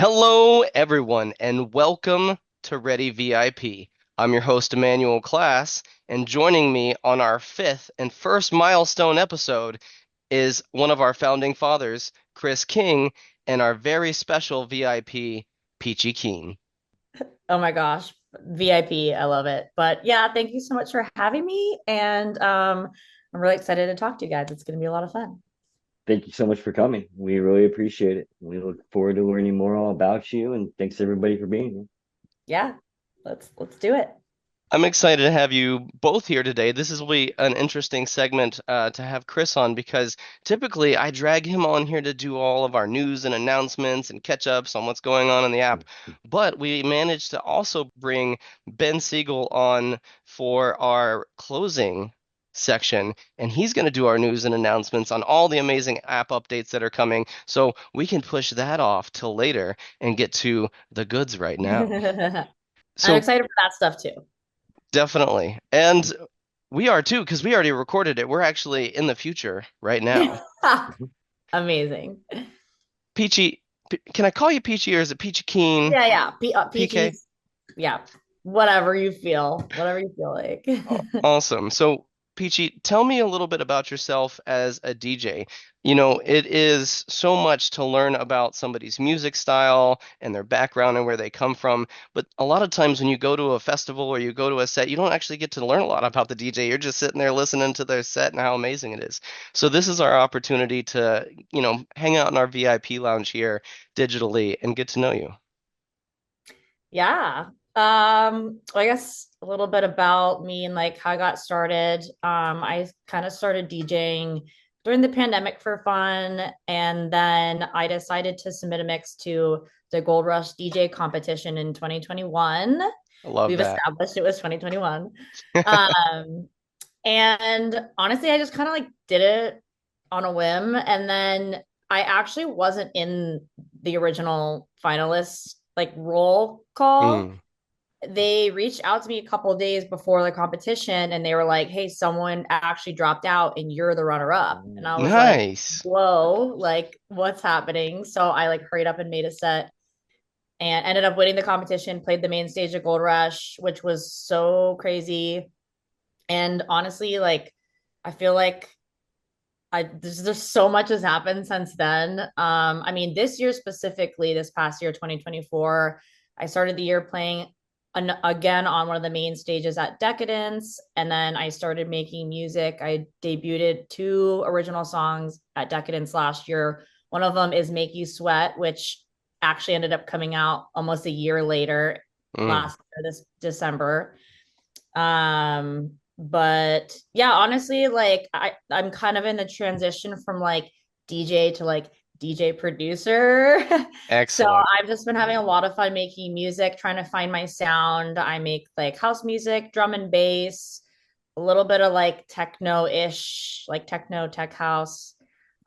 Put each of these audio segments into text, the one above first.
Hello, everyone, and welcome to RDY VIP. I'm your host, Emmanuel Class, and joining me on our fifth and first milestone episode is one of our founding fathers, Chris King, and our very special VIP, Peachy Keen. Oh my gosh, VIP, I love it. But yeah, thank you so much for having me. And I'm really excited to talk to you guys. It's going to be a lot of fun. Thank you so much for coming. We really appreciate it. We look forward to learning more all about you, and thanks everybody for being here. Yeah, let's do it. I'm excited to have you both here today. This is will be an interesting segment to have Chris on because typically I drag him on here to do all of our news and announcements and catch ups on what's going on in the app. But we managed to also bring Ben Siegel on for our closing section, and he's going to do our news and announcements on all the amazing app updates that are coming. So we can push that off till later and get to the goods right now. I'm So excited for that stuff too. definitely. And we are too, because we already recorded it. We're actually in the future right now. Amazing. Peachy, can I call you Peachy or is it Peachy Keen? Yeah, yeah. PK? Peaches. Yeah. Whatever you feel like. Awesome. So, Peachy, tell me a little bit about yourself as a DJ. You know, it is so much to learn about somebody's music style and their background and where they come from. But a lot of times when you go to a festival or you go to a set, you don't actually get to learn a lot about the DJ. You're just sitting there listening to their set and how amazing it is. So this is our opportunity to, hang out in our VIP lounge here digitally and get to know you. Yeah. I guess a little bit about me and like how I got started. I kind of started DJing during the pandemic for fun, and then I decided to submit a mix to the Gold Rush DJ competition in 2021. I love We've that. established it was 2021. Um, and honestly, I just kind of like did it on a whim, and then I actually wasn't in the original finalist like roll call. Mm, They reached out to me a couple of days before the competition and they were like, "Hey, someone actually dropped out and you're the runner up." And I was like, nice. "Whoa, like what's happening?" So I like hurried up and made a set and ended up winning the competition, played the main stage at Gold Rush, which was so crazy. And honestly, like I feel like there's so much has happened since then. I mean, this year specifically, this past year, 2024, I started the year playing again on one of the main stages at Decadence, and then I started making music. I debuted two original songs at Decadence last year. One of them is "Make You Sweat," which actually ended up coming out almost a year later, Mm. last year, this December. But yeah, honestly, like I'm kind of in the transition from like DJ to like DJ producer. So Excellent. I've just been having a lot of fun making music, trying to find my sound. I make like house music, drum and bass, a little bit of like techno-ish, like techno tech house.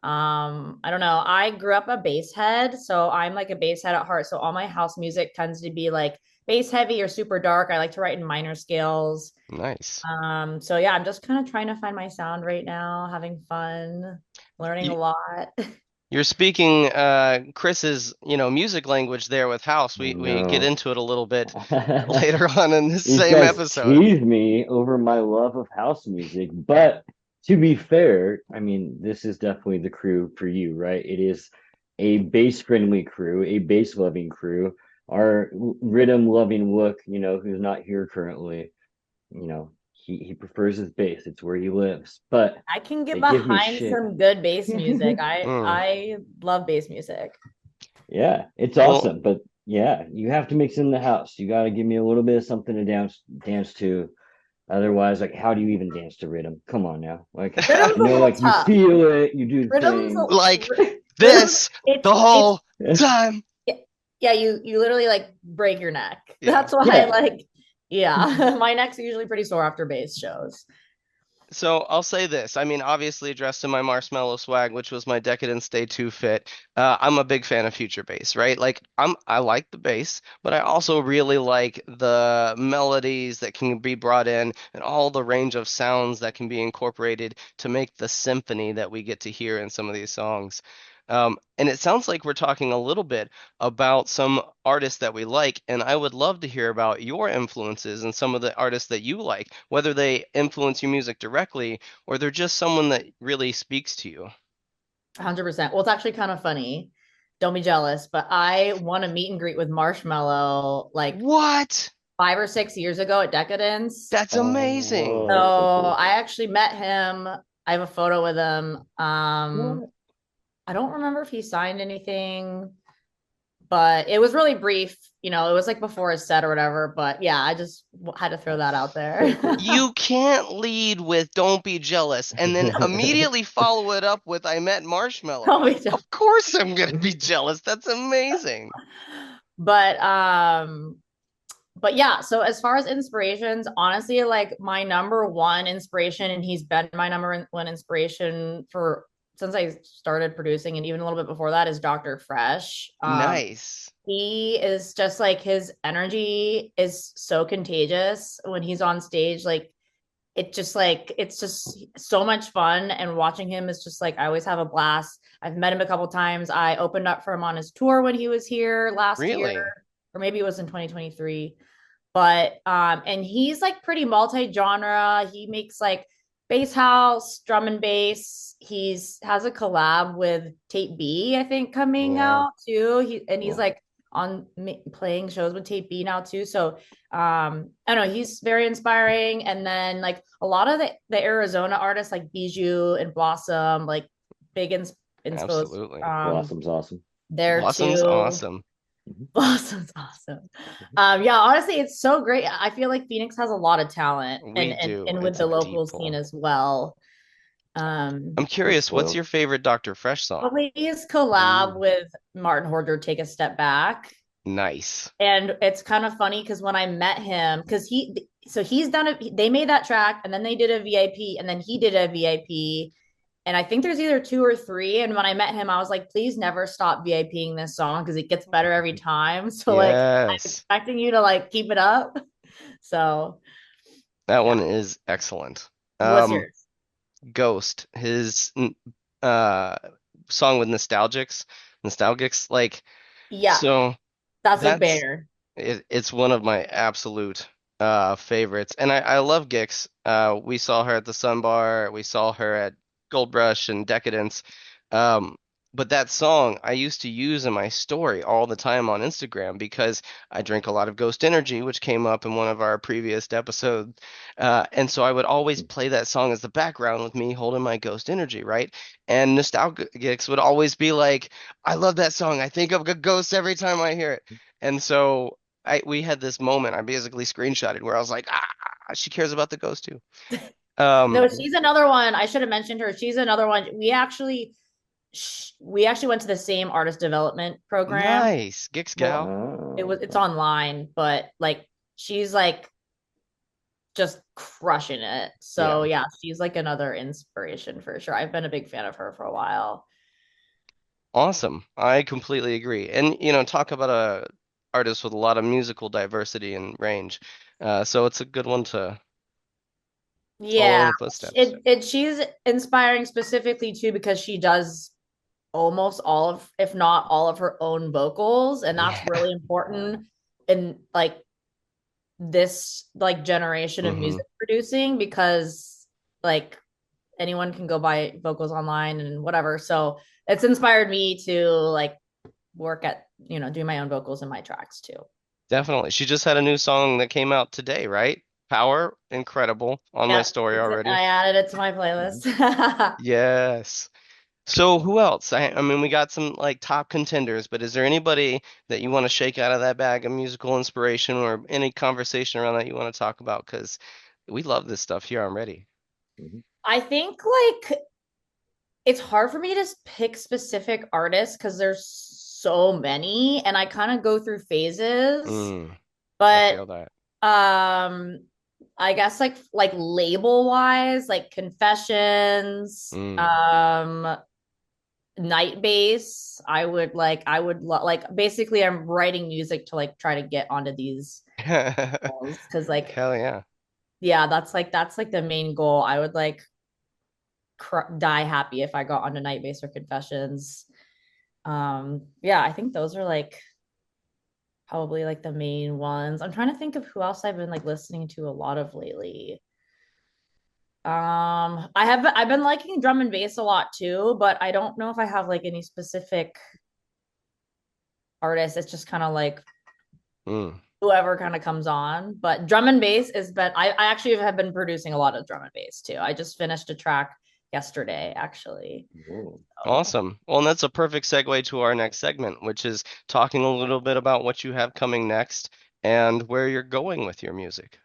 I don't know. I grew up a bass head, so I'm like a bass head at heart. So all my house music tends to be like bass heavy or super dark. I like to write in minor scales. Nice. So yeah, I'm just kind of trying to find my sound right now, having fun, learning a You, lot. you're speaking Chris's, music language there with house. Oh We get no. into it a little bit later on in this These same guys episode. tease me over my love of house music, but to be fair, I mean, this is definitely the crew for you, right? It is a bass friendly crew, a bass loving crew. Our rhythm loving look, who's not here currently, he prefers his bass. It's where he lives, but I can get they give me behind shit. some good bass music. I Mm. I love bass music. Yeah, it's Well, awesome, but yeah, you have to mix in the house. You got to give me a little bit of something to dance to. Otherwise, like, how do you even dance to rhythm? Come on now, like, Rhythm's a little like you tough. feel it, you do the Rhythm's thing. like rhythms. this the It's whole time. yeah. You literally like break your neck. Yeah. That's why Yeah, like yeah, my neck's usually pretty sore after bass shows. So I'll say this. I mean, obviously dressed in my Marshmallow swag, which was my Decadence Day 2 fit. I'm a big fan of future bass, right? Like I like the bass, but I also really like the melodies that can be brought in and all the range of sounds that can be incorporated to make the symphony that we get to hear in some of these songs. And it sounds like we're talking a little bit about some artists that we like, and I would love to hear about your influences and some of the artists that you like, whether they influence your music directly or they're just someone that really speaks to you. 100%. Well, it's actually kind of funny. Don't be jealous, but I won a meet and greet with Marshmello like What? 5 or 6 years ago at Decadence. That's Oh, So amazing. that's so cool. I actually met him. I have a photo with him. What? I don't remember if he signed anything, but it was really brief. It was like before his set or whatever. But yeah, I just had to throw that That's out there. so cool. You can't lead with "Don't be jealous" and then immediately follow it up with "I met Marshmallow." Don't be jealous. Of course I'm gonna be jealous. That's amazing. But but yeah, so as far as inspirations, honestly, like my number one inspiration, and he's been my number one inspiration for since I started producing, and even a little bit before that, is Dr. Fresh. Nice. He is just like, his energy is so contagious when he's on stage. Like it's just so much fun, and watching him is just like, I always have a blast. I've met him a couple times. I opened up for him on his tour when he was here last year, Really? or maybe it was in 2023. But and he's like pretty multi-genre. He makes like bass house, drum and bass. He's has a collab with Tape B, I think, coming Yeah. out too. He's Cool. like on playing shows with Tape B now too. So I don't know, he's very inspiring. And then like a lot of the Arizona artists like Bijou and Blossom, like big inspo Absolutely. Blossom's awesome. there Blossom's too. awesome. Mhm. Blossom's awesome. Yeah, honestly, it's so great. I feel like Phoenix has a lot of talent, and We and, do. and with It's the a deep local scene pull. as well. I'm We're curious, what's spoiled. your favorite Dr. Fresh song? Probably his collab Ooh. with Martin Horder, Take a Step Back. Nice. And it's kind of funny because when I met him, because he's done it, they made that track and then they did a VIP and then he did a VIP. And I think there's either two or three. And when I met him, I was like, please never stop VIPing this song because it gets better every time. So like, I'm Yes. expecting you to like keep it up. So That yeah. one is excellent. What's Um, yours? Ghost, his uh song with Nostalgics, like Yeah, so that's a that's banger. it's one of my absolute favorites. And I love Gix. We saw her at the Sun Bar, we saw her at Gold Rush and Decadence. Um, but that song I used to use in my story all the time on Instagram because I drink a lot of Ghost Energy, which came up in one of our previous episodes. And so I would always play that song as the background with me holding my Ghost Energy, right? And Nostalgics would always be like, I love that song. I think of a ghost every time I hear it. And so we had this moment I basically screenshotted where I was like, she cares about the ghost too. No, Um, Mhm. she's another one. I should have mentioned her. She's another one. We actually went to the same artist development program. nice. Gix Well, Gal. Oh, it's okay. online, but like she's like just crushing it. So Yeah, yeah, she's like another inspiration for sure. I've been a big fan of her for a while. awesome. I completely agree. And talk about a artist with a lot of musical diversity and range. So it's a good one to follow in Yeah, the footsteps. she's inspiring specifically too because she does almost all of, if not all of her own vocals, and that's Yeah. really Wow. important in like this like generation of Hmm. music producing, because like anyone can go buy vocals online and whatever. So it's inspired me to like work at, do my own vocals in my tracks too. Definitely. She just had a new song that came out today, right? Power, incredible on my Yeah, story already. I added it to my Mhm. playlist. Yes. So who else? I mean, we got some like top contenders, but is there anybody that you want to shake out of that bag of musical inspiration or any conversation around that you want to talk about? Because we love this stuff here. I'm ready. Mhm. I think like it's hard for me to pick specific artists because there's so many and I kind of go through phases. Mm, I But feel that. um I guess like label wise, like Confessions, Mm. Night Bass, like basically I'm writing music to like try to get onto these goals, because like Hell yeah. yeah, that's like the main goal. I would like die happy if I got onto Night Bass or Confessions. Yeah, I think those are like probably like the main ones. I'm trying to think of who else I've been like listening to a lot of lately. I've been liking drum and bass a lot too, but I don't know if I have like any specific artist. It's just kind of like Mm. whoever kind of comes on. But drum and bass is been I actually have been producing a lot of drum and bass too. I just finished a track yesterday, actually. Ooh. So Awesome. Well, and that's a perfect segue to our next segment, which is talking a little bit about what you have coming next and where you're going with your music.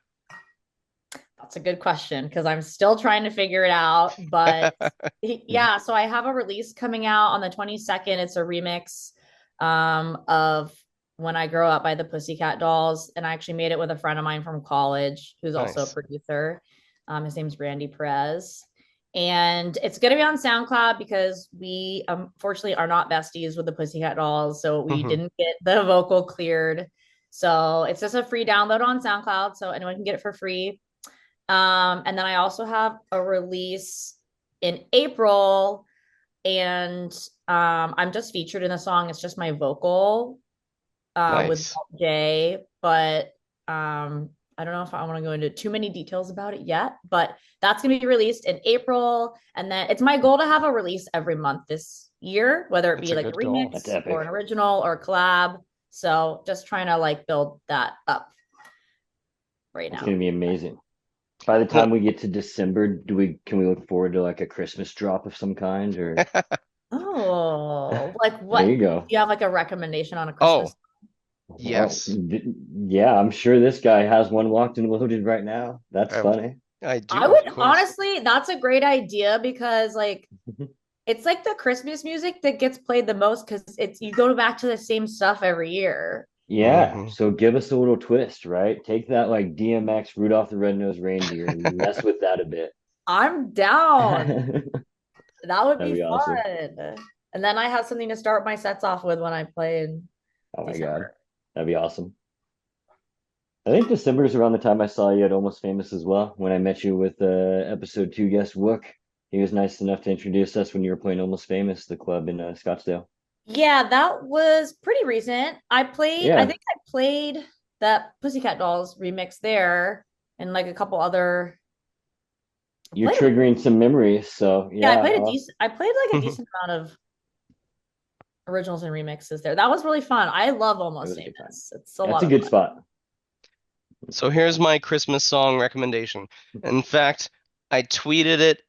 that's a good question because I'm still trying to figure it out. But yeah, so I have a release coming out on the 22nd. It's a remix of When I Grow Up by the Pussycat Dolls. And I actually made it with a friend of mine from college who's also a Nice. producer. His name's Randy Perez. And it's going to be on SoundCloud because we unfortunately are not besties with the Pussycat Dolls. So we Hmm. didn't get the vocal cleared. So it's just a free download on SoundCloud. So anyone can get it for free. And then I also have a release in April, and I'm just featured in the song. It's just my vocal with Nice. Jay, but I don't know if I want to go into too many details about it yet. But that's gonna be released in April, and then it's my goal to have a release every month this year, whether it That's be a like a good goal. That's remix or an epic. original or a collab. So just trying to like build that up right That's now. gonna be amazing. By the Well, time we get to December, can we look forward to like a Christmas drop of some kind or Oh, like there what? you Do go. you have like a recommendation on a oh, Christmas? Well, yes. yeah, I'm sure this guy has one locked and loaded right now. That's I, funny. I I do, of would course. honestly, that's a great idea because like it's like the Christmas music that gets played the most because it's you go back to the same stuff every year. Yeah, Hmm. so give us a little twist, right? Take that like DMX Rudolph the Red-Nosed Reindeer and mess with that a bit. I'm down. That'd That would be be awesome. fun. And then I have something to start my sets off with when I play in Oh my God. December. That'd be awesome. I think December is around the time I saw you at Almost Famous as well, when I met you with episode two guest Wook. He was nice enough to introduce us when you were playing Almost Famous, the club in Scottsdale. Yeah, that was pretty recent. I Yeah, think I played that Pussycat Dolls remix there and like a couple other I you're played triggering some memories. So yeah, yeah, I played like a decent amount of originals and remixes there. That was really fun. I love it Almost was a good time. Famous. It's a That's lot a of good fun. spot. So here's my Christmas song recommendation. In fact, I tweeted it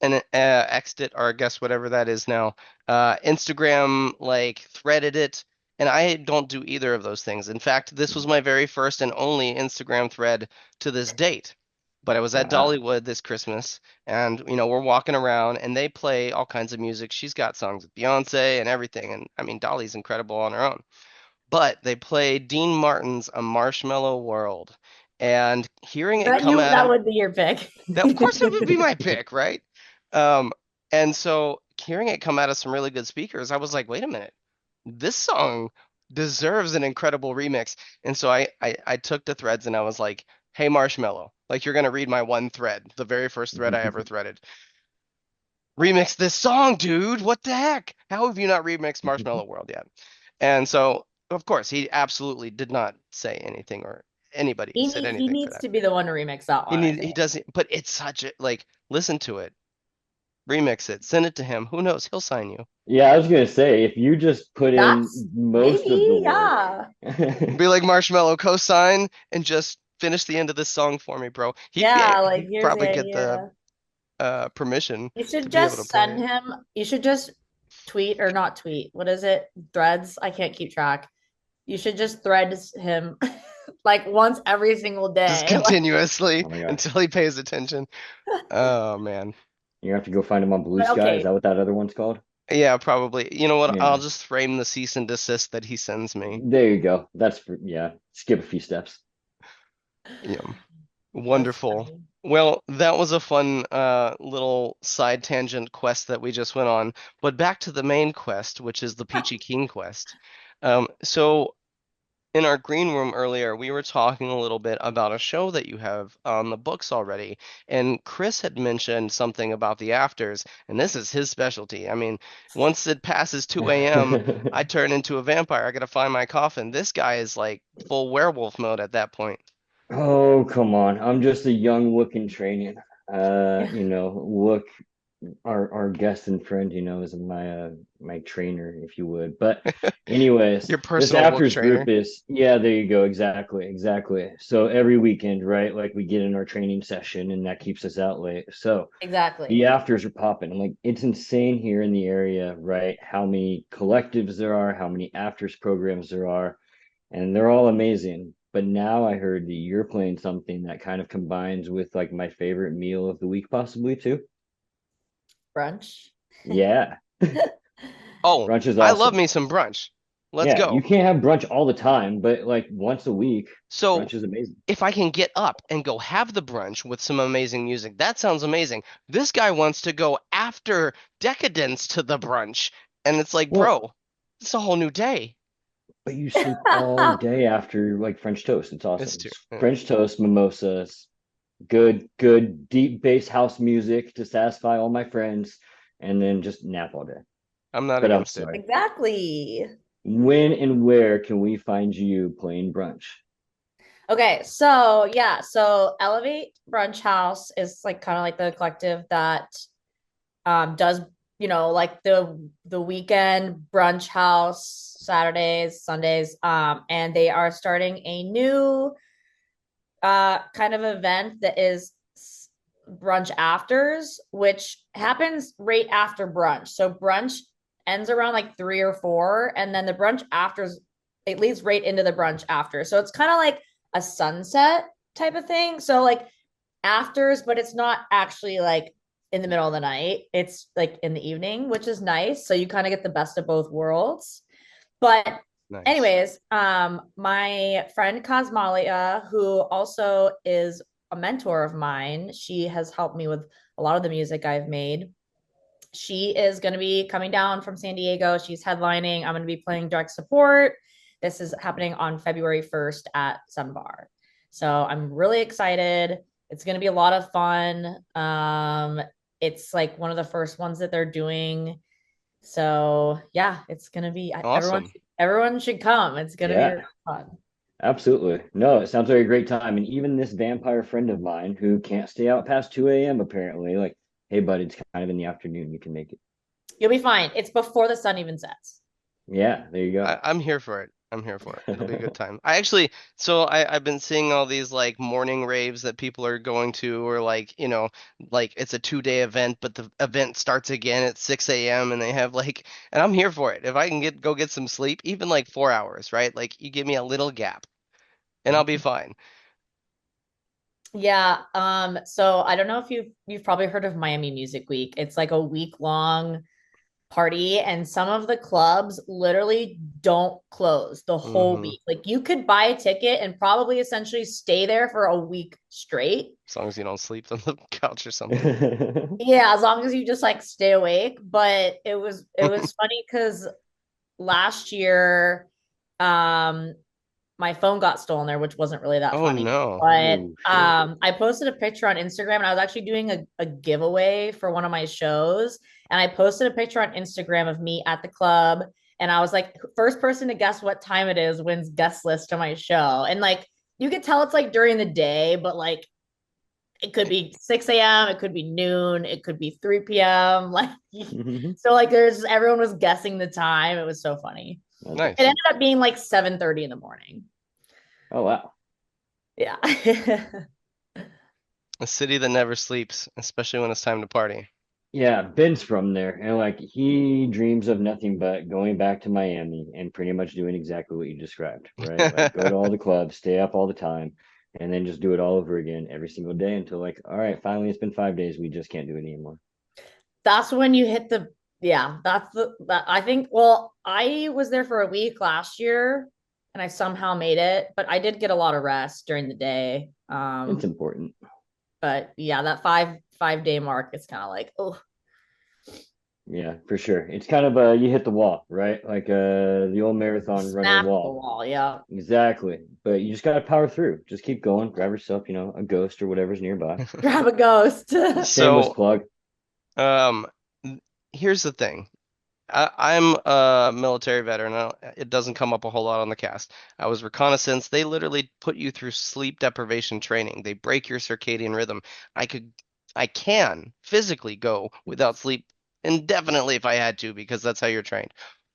and X'd it, or I guess whatever that is now. Instagram like threaded it, and I don't do either of those things. In fact, this was my very first and only Instagram thread to this date. But I was at Wow. Dollywood this Christmas, and we're walking around, and they play all kinds of music. She's got songs with Beyonce and everything, and I mean Dolly's incredible on her own, but they played Dean Martin's A Marshmallow World. And hearing it That come you out that of would be your pick. that, of course, it would be my pick, right? Um, and so hearing it come out of some really good speakers, I was like, wait a minute, this song deserves an incredible remix. And so I took to threads and I was like, hey, Marshmallow, like you're gonna read my one thread, the very first thread I ever threaded. Remix this song, dude. What the heck? How have you not remixed Marshmallow World yet? And so, of course, he absolutely did not say anything or anybody said He anything for needs that. to be the one to remix that one, I think. He doesn't, but it's such a like listen to it, remix it, send it to him. Who knows? He'll sign you. Yeah, I was gonna say if you just put in That's most of the maybe, work. yeah. Be like Marshmallow, co-sign and just finish the end of this song for me, bro. Yeah, like He'd here's the probably get the idea. permission You to should be able to just play send it. him, you should just tweet or not tweet. What is it? Threads? I can't keep track. You should just thread him like once every single Just day. continuously Oh my God. until he pays attention. Oh man. You have to go find him on Blue But Sky. Is okay, that what that other one's called? Yeah, probably. You know what? I'll Yeah. just frame the cease and desist that he sends me. There you go. Yeah. Skip a few steps. Yeah. that's Wonderful. funny. Well, that was a fun little side tangent quest that we just went on. But back to the main quest, which is the Peachy Keen quest. So in our green room earlier, we were talking a little bit about a show that you have on the books already, and Chris had mentioned something about the afters, and this is his specialty. I mean, once it passes 2 a.m., I turn into a vampire. I gotta find my coffin. This guy is like full werewolf mode at that point. Oh, come on. I'm just a young Wook in training. Yeah. Wook, our guest and friend, is my trainer, if you would. But anyways, Your this personal Wook afters group trainer. is, yeah, there you go. Exactly, exactly. So every weekend, right? Like we get in our training session and that keeps us out late. So the Exactly. afters are popping. I'm like, it's insane here in the area, right? How many collectives there are, how many afters programs there are, and they're all amazing. But now I heard that you're playing something that kind of combines with like my favorite meal of the week, possibly too. Brunch. Yeah, Oh, brunch is I love awesome. me some brunch. Let's Yeah, you go. can't have brunch all the time, but like once a week, So brunch is amazing. if I can get up and go have the brunch with some amazing music, that sounds amazing. This guy wants to go after decadence to the brunch, and it's like, Well, bro, it's a whole new day. but you sleep all day after like French toast. It's It's awesome. too. Yeah. French toast, mimosas, good deep bass house music to satisfy all my friends, and then just nap all day. I'm not But I'm against it. sorry. Exactly. When and where can we find you playing brunch? Okay, so yeah, so Elevate Brunch House is like kind of like the collective that does, like the weekend brunch house Saturdays, Sundays, and they are starting a new kind of event that is brunch afters, which happens right after brunch. So brunch ends around like 3 or 4, and then the brunch afters it leads right into the brunch after. So it's kind of like a sunset type of thing. So like afters, but it's not actually like in the middle of the night. It's like in the evening, which is nice. So you kind of get the best of both worlds. But Nice. anyways, my friend Cosmalia, who also is a mentor of mine, she has helped me with a lot of the music I've made. She is going to be coming down from San Diego. She's headlining. I'm going to be playing direct support. This is happening on February 1st at Sunbar. So I'm really excited. It's going to be a lot of fun. It's like one of the first ones that they're doing. So yeah, it's gonna be everyone. Awesome. Everyone should come. It's gonna be Yeah, really fun. absolutely. No, it sounds like a great time. And even this vampire friend of mine who can't stay out past 2 a.m. apparently, like, hey, bud, it's kind of in the afternoon. You can make it. You'll be fine. It's before the sun even sets. Yeah, there you go. I'm here for it. I'm here for it. It'll be a good time. I've been seeing all these like morning raves that people are going to, or like, like it's a 2 day event, but the event starts again at 6 a.m. and they have like, and I'm here for it. If I can go get some sleep, even like 4 hours, right? Like you give me a little gap and I'll be fine. Yeah. So I don't know if you've probably heard of Miami Music Week. It's like a week long party, and some of the clubs literally don't close the whole Hmm. week. Like you could buy a ticket and probably essentially stay there for a week straight. As long as you don't sleep on the couch or something. Yeah, as long as you just like stay awake. But it was funny because last year, um, my phone got stolen there, which wasn't really that Oh funny. no. But Oh shit. I posted a picture on Instagram, and I was actually doing a giveaway for one of my shows. And I posted a picture on Instagram of me at the club. And I was like, first person to guess what time it is wins guest list to my show. And like, you could tell it's like during the day, but like, it could be 6 a.m., it could be noon, it could be 3 p.m. Like, so like, everyone was guessing the time. It was so funny. That's It Nice. ended up being like 7:30 in the morning. oh wow. Yeah. A city that never sleeps, especially when it's time to party. Yeah, Ben's from there, and like he dreams of nothing but going back to Miami and pretty much doing exactly what you described, right? Like go to all the clubs, stay up all the time, and then just do it all over again every single day until like, all right, finally it's been 5 days, we just can't do it anymore. That's when you hit the, yeah, that's that I think, well, I was there for a week last year and I somehow made it, but I did get a lot of rest during the day. It's important. But yeah, that five day mark is kind of like, oh, Yeah, for sure. It's kind of you hit the wall, right? Like the old marathon runner Smack the wall. wall. Yeah. Exactly. But you just gotta power through. Just keep going. Grab yourself, a ghost or whatever's nearby. Grab a ghost. Shameless So, plug. um, here's the thing. I'm a military veteran. It doesn't come up a whole lot on the cast. I was reconnaissance. They literally put you through sleep deprivation training. They break your circadian rhythm. I could, I can physically go without sleep indefinitely if I had to because that's how you're trained.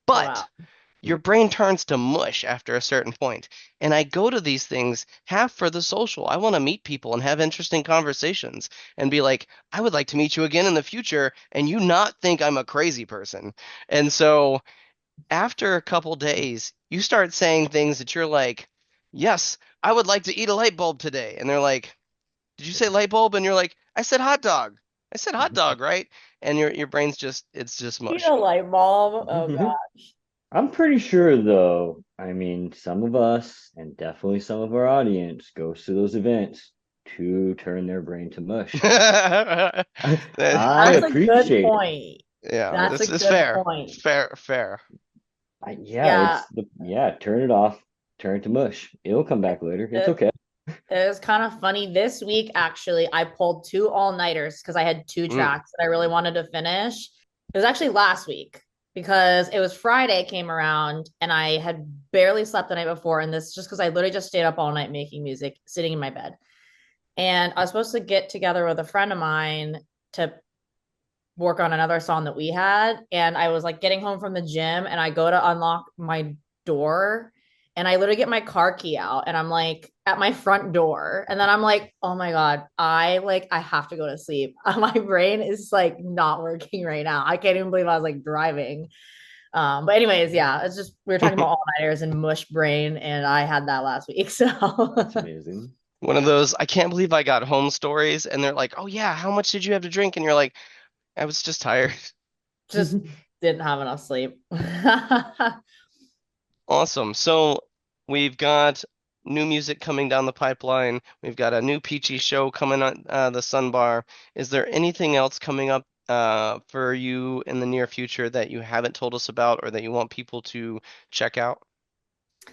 Wow. But your brain turns to mush after a certain point. And I go to these things half for the social. I want to meet people and have interesting conversations and be like, I would like to meet you again in the future and you not think I'm a crazy person. And so after a couple days, you start saying things that you're like, yes, I would like to eat a light bulb today. And they're like, did you say light bulb? And you're like, I said hot dog. I said hot dog, right? And your brain's just it's just You mush. know, light bulb. Oh god. I'm pretty sure, though, I mean, some of us and definitely some of our audience goes to those events to turn their brain to mush. I That's a good appreciate it. point. Yeah, That's a this is good fair. point. Fair. Yeah, Yeah. turn it off, turn it to mush. It'll come back later. It's It, okay. it was kind of funny. This week, actually, I pulled two all-nighters because I had two Mm. tracks that I really wanted to finish. It was actually last week because it was Friday came around and I had barely slept the night before. And this just because I literally just stayed up all night making music, sitting in my bed. And I was supposed to get together with a friend of mine to work on another song that we had. And I was like getting home from the gym and I go to unlock my door and I literally get my car key out and I'm like at my front door. And then I'm like, oh my God, I have to go to sleep. My brain is like not working right now. I can't even believe I was like driving. But anyways, yeah, it's just we were talking about all-nighters and mush brain, and I had that last week. So That's amazing. One of those, I can't believe I got home stories, and they're like, "Oh yeah, how much did you have to drink?" And you're like, "I was just tired." just didn't have enough sleep. Awesome. So we've got new music coming down the pipeline. We've got a new Peachy show coming on the Sun Bar. Is there anything else coming up for you in the near future that you haven't told us about, or that you want people to check out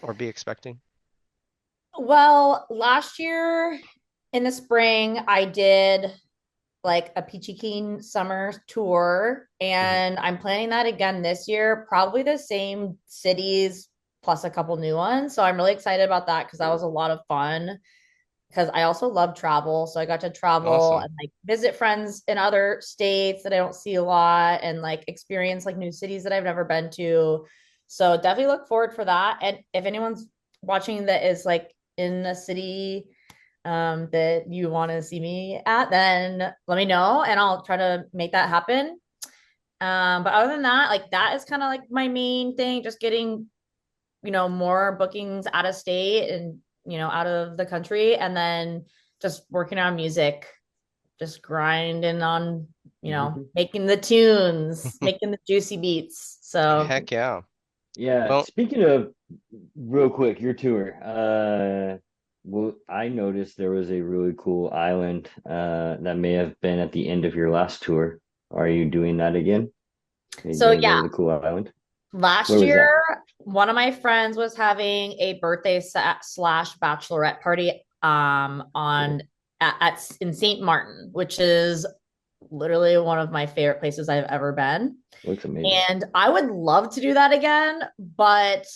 or be expecting? Well, last year in the spring, I did like a Peachy Keen summer tour, Mhm. and I'm planning that again this year, probably the same cities plus a couple new ones. So I'm really excited about that because that was a lot of fun. Because I also love travel. So I got to travel Awesome. and like visit friends in other states that I don't see a lot and like experience like new cities that I've never been to. So definitely look forward for that. And if anyone's watching that is like in a city that you want to see me at, then let me know and I'll try to make that happen. But other than that, like that is kind of like my main thing, just getting, more bookings out of state and, out of the country. And then just working on music, just grinding on, making the tunes, making the juicy beats. So Heck yeah. Yeah, Well, speaking of real quick, your tour. Well, I noticed there was a really cool island that may have been at the end of your last tour. Are you doing that again? Are you so gonna go yeah, to the cool island? Where last was year that? one of my friends was having a birthday slash bachelorette party on Cool. at in St. Martin, which is literally one of my favorite places I've ever been. Looks amazing. And I would love to do that again, but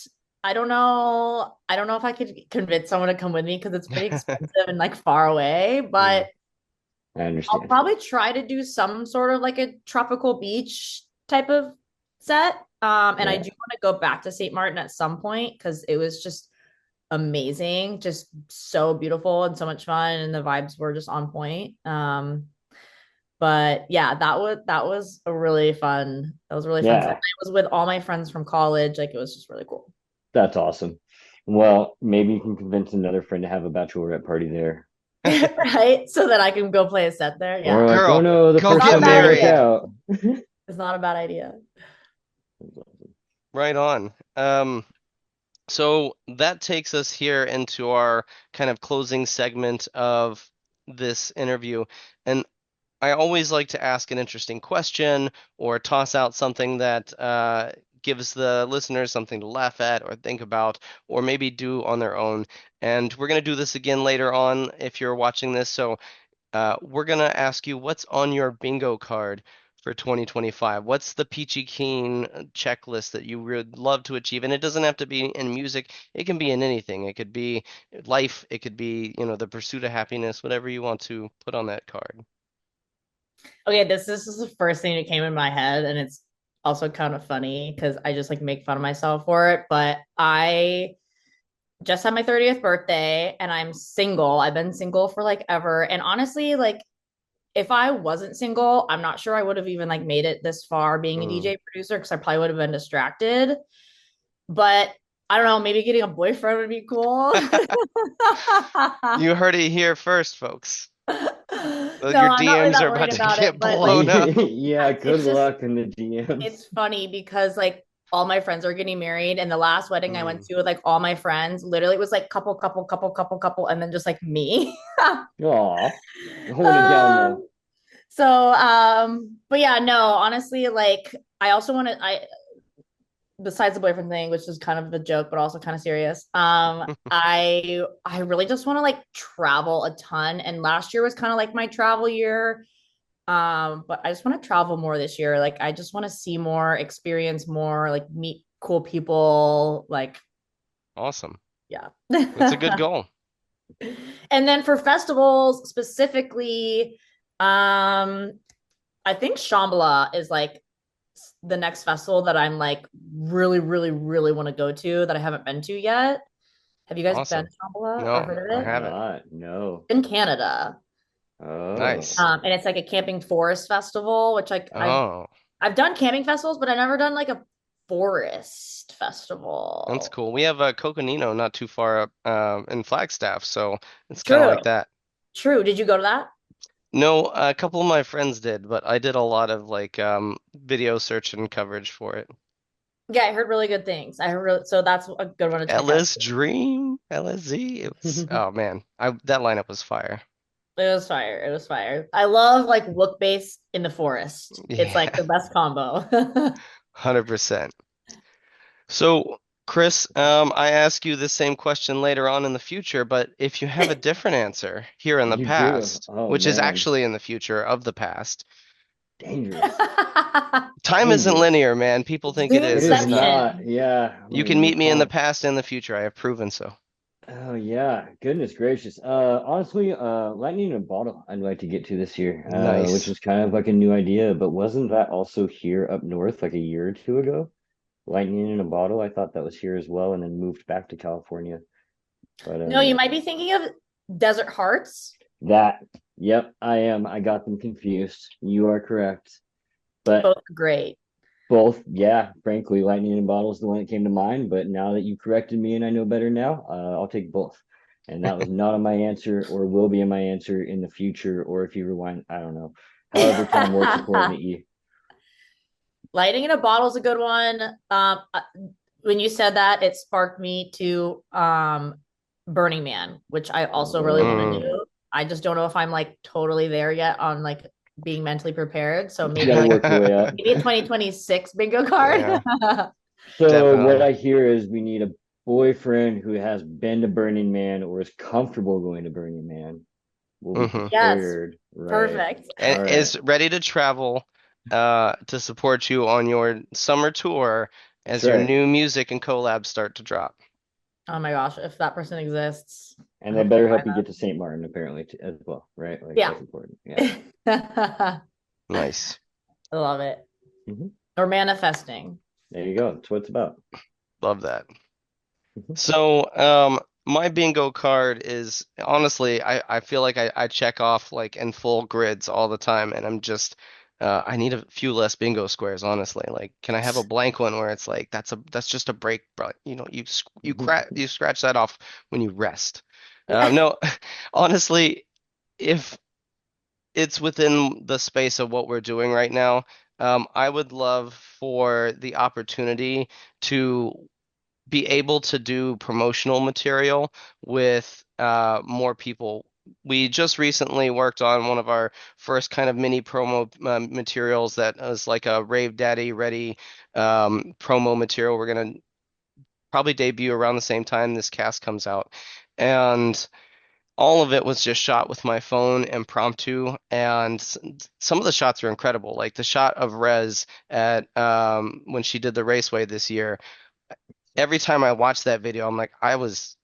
I don't know. I don't know if I could convince someone to come with me because it's pretty expensive and like far away. mm, But I I'll understand. probably try to do some sort of like a tropical beach type of set. And I Yeah. do want to go back to St. Martin at some point because it was just amazing, just so beautiful and so much fun, and the vibes were just on point. But yeah, that was a really fun. That was a really fun time. Yeah, I was with all my friends from college. Like it was just really cool. that's awesome. Well, maybe you can convince another friend to have a bachelorette party there. Right? So that I can go play a set there. Or Yeah. like, oh girl, no, the go It's first not a get one didn't bad work married. idea. out. It's not a bad idea. Right on. So that takes us here into our kind of closing segment of this interview. And I always like to ask an interesting question or toss out something that gives the listeners something to laugh at or think about or maybe do on their own. And we're going to do this again later on if you're watching this. So we're going to ask you what's on your bingo card for 2025. What's the Peachy Keen checklist that you would love to achieve? And it doesn't have to be in music. It can be in anything. It could be life. It could be, the pursuit of happiness, whatever you want to put on that card. Okay, this is the first thing that came in my head, and it's also kind of funny because I just like make fun of myself for it. But I just had my 30th birthday and I'm single. I've been single for like ever. And honestly, like if I wasn't single, I'm not sure I would have even like made it this far being a Mm. DJ producer because I probably would have been distracted. But I don't know, maybe getting a boyfriend would be cool. You heard it here first, folks. No, Your I'm not really DMs are that about worried to about it, get but like blown up. Yeah, good it's just luck in the DMs. it's funny because like all my friends are getting married and the last wedding I went Mm. to with like all my friends literally it was like couple and then just like me. Aw, holding it down um though. but yeah, no, honestly, like I also want to I besides the boyfriend thing, which is kind of a joke but also kind of serious. I really just want to like travel a ton, and last year was kind of like my travel year. But I just want to travel more this year. Like I just want to see more, experience more, like meet cool people, like Awesome. yeah. That's a good goal. And then for festivals specifically, I think Shambhala is like the next festival that I'm like really, really, really want to go to that I haven't been to yet. Have you guys been Awesome. to Shambhala or No, heard I of it? Have haven't. not. No. In Canada. Oh. Nice. And it's like a camping forest festival, which like Oh, I've done camping festivals, but I've never done like a forest that's festival. cool. We have a Coconino not too far up in Flagstaff, so it's kind of True. like that. True. Did you go to that? No, a couple of my friends did, but I did a lot of like video search and coverage for it. Yeah, I heard really good things. I heard really, so that's a good one to check out. LS Dream, LSZ. It was, oh man, I that lineup was fire. It was fire. It was fire. I love like look based in the forest. It's Yeah, like the best combo. 100%. So, Chris, I ask you the same question later on in the future, but if you have a different answer here in the You do. past, Oh which is man. actually in the future of the past, Dangerous. time isn't Dangerous. linear, man. People think it It is. is It's not. not. Inception. Yeah. I'm You gonna can meet me in the recall. past and the future. I have proven so. Oh yeah. Goodness gracious. Honestly, lightning in a bottle I'd like to get to this year. Which Nice. is kind of like a new idea, but wasn't that also here up north like a year or two ago? Lightning in a bottle. I thought that was here as well and then moved back to California. But No, you might be thinking of Desert Hearts. that, yep, I am. I got them confused. You are correct. But Both are great. both, yeah, frankly, lightning in a bottle is the one that came to mind. But now that you corrected me and I know better now, I'll take both. And that was not on my answer or will be in my answer in the future. Or if you rewind, I don't know. However, time works according to you. Lighting in a bottle is a good one. When you said that, it sparked me to Burning Man, which I also really want to Mm. Oh, do. I just don't know if I'm like totally there yet on like being mentally prepared. So you maybe got to like work your way up. maybe a 2026 bingo card. Yeah, So what definitely. I hear is we need a boyfriend who has been to Burning Man or is comfortable going to Burning Man. Will be Hmm. Yes, prepared. Right. perfect. And All right. is ready to travel to support you on your summer tour That's as your right. new music and collabs start to drop. Oh my gosh, if that person exists, I And they hope they better find help you get to St. Martin apparently as well, right? Like that. that's important. Yeah. Yeah. Nice. I love it. Hmm. Or manifesting. There you go. That's what it's about. Love that. Mhm. So, my bingo card is honestly, I feel like I check off like in full grids all the time, and I'm just, I need a few less bingo squares, honestly. Like, can I have a blank one where it's like that's just a break, bro? You scratch that off when you rest. No, honestly, if it's within the space of what we're doing right now, I would love for the opportunity to be able to do promotional material with more people we just recently worked on one of our first kind of mini promo materials that was like a RaveDaddy ready promo material. We're gonna probably debut around the same time this cast comes out. And all of it was just shot with my phone impromptu, and some of the shots are incredible. Like the shot of Rez at when she did the Raceway this year. Every time I watch that video, I'm like, I was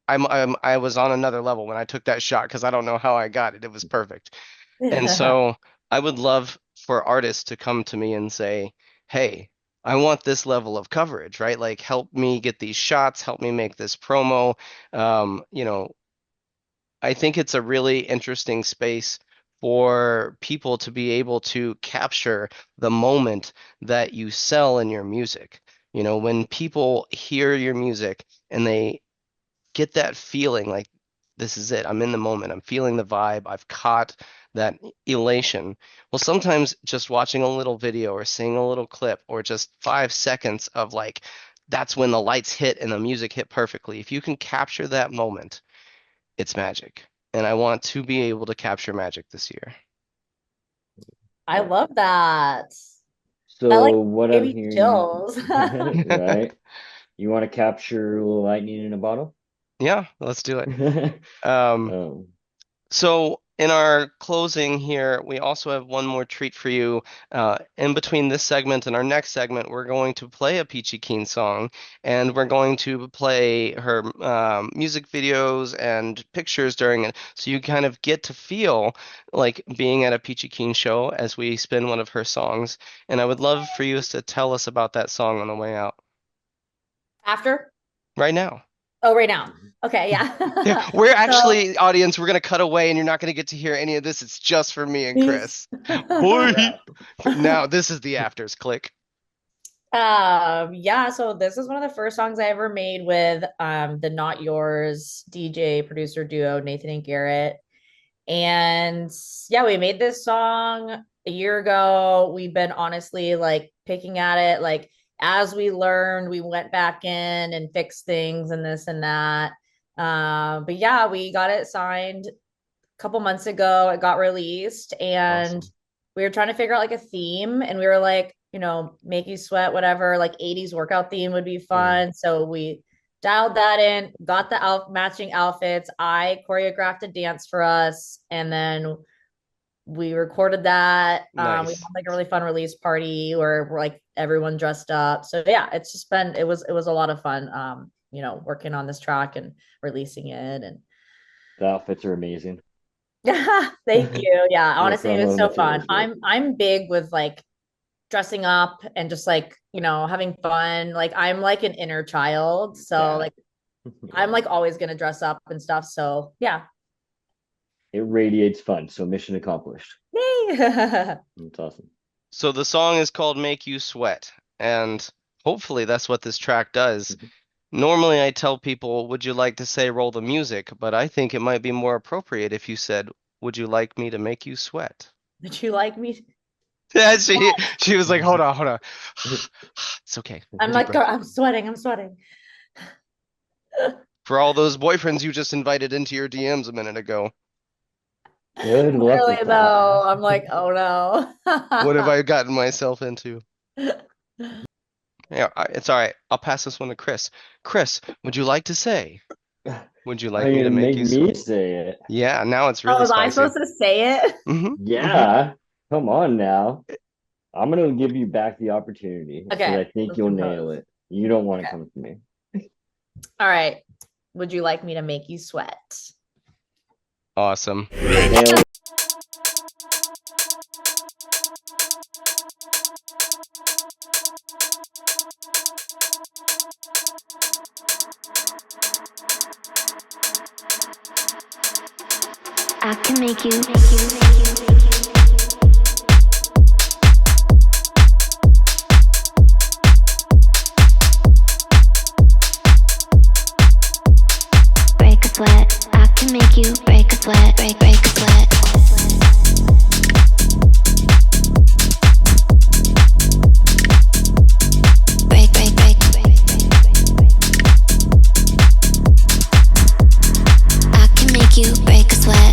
on another level when I took that shot because I don't know how I got it. It was perfect. And so I would love for artists to come to me and say, "Hey, I want this level of coverage, right? Like, help me get these shots, help me make this promo." You know, I think it's a really interesting space for people to be able to capture the moment that you sell in your music. You know, when people hear your music and they get that feeling like this is it. I'm in the moment. I'm feeling the vibe. I've caught that elation. Well, sometimes just watching a little video or seeing a little clip or just 5 seconds of like, that's when the lights hit and the music hit perfectly. If you can capture that moment, it's magic. And I want to be able to capture magic this year. I love that. That So like what gave I'm me hearing, chills. right? You want to capture a little lightning in a bottle? Yeah, let's do it. Um, Um, So, in our closing here, we also have one more treat for you. In between this segment and our next segment, we're going to play a Peachy Keen song, and we're going to play her music videos and pictures during it, so you kind of get to feel like being at a Peachy Keen show as we spin one of her songs. And I would love for you to tell us about that song on the way out After? right now. Oh, right now. Okay, Yeah, yeah. we're So actually, audience, we're gonna cut away and you're not gonna get to hear any of this. It's just for me and these Chris. Boy. Now this is the afters click. yeah, so this is one of the first songs I ever made with the Notyurs DJ producer duo, Nathan and Garrett. And yeah, we made this song a year ago. We've been honestly like picking at it. Like as we learned, we went back in and fixed things and this and that. But yeah, we got it signed a couple months ago. It got released, and Awesome. we were trying to figure out like a theme, and we were like, make you sweat, whatever, like 80s workout theme would be mm, fun. So we dialed that in, got the matching outfits. I choreographed a dance for us, and then we recorded that. We had Nice. like a really fun release party where we're like everyone dressed up. So yeah, it's just been it was a lot of fun. Working on this track and releasing it, and the outfits are amazing. thank you. Yeah, Working honestly, on it was the so fun. materials great. I'm big with like dressing up and just like, having fun. Like I'm like an inner child. So Yeah. like I'm like always gonna dress up and stuff. So yeah. It radiates fun, so mission accomplished. Yay. That's awesome. So the song is called Make You Sweat, and hopefully that's what this track does. Normally I tell people, would you like to say roll the music? But I think it might be more appropriate if you said, would you like me to make you sweat? Would you like me? Yeah, she was like, hold on, hold on. It's okay. I'm Deep like, breath. I'm sweating. I'm sweating. For all those boyfriends you just invited into your DMs a minute ago. Good luck Really with that. though, I'm like, oh What have no. I gotten myself into? Yeah, it's all right. I'll pass this one to Chris. Chris, would you like to say? Would you Are like you me to gonna make make you me sweat? say it? Yeah, now it's Oh, really was I spicy. supposed to say it? Mm-hmm. Yeah. Come on now. I'm gonna give you back the opportunity because Okay, I think let's you'll nail compose. it. You don't want to Okay. come to me. All right. Would you like me to make you sweat? Awesome. Nail it. I can make you. Break a sweat. I can make you break a sweat. Break a sweat. Break. I can make you break a sweat.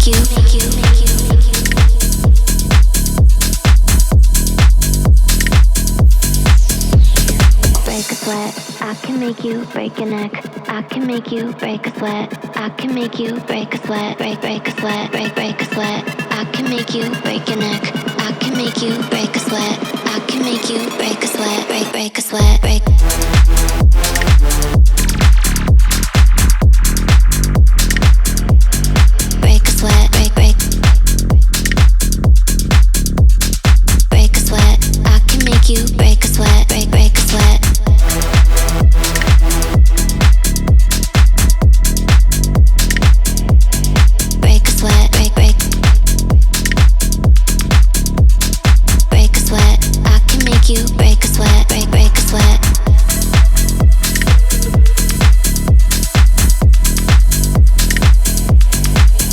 Break a sweat, I can make you break a neck. I can make you break a sweat. I can make you break a sweat. Break a sweat, break a sweat. I can make you break a neck. I can make you break a sweat. I can make you break a sweat. Break a sweat. Break. Break a sweat. Break a sweat. I can make you break a sweat. Break a sweat. Break a sweat, break a sweat. I can make you break a sweat, break a sweat.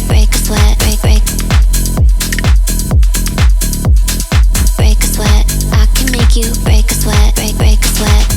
Break a sweat, break a sweat. I can make you break a sweat, break a sweat.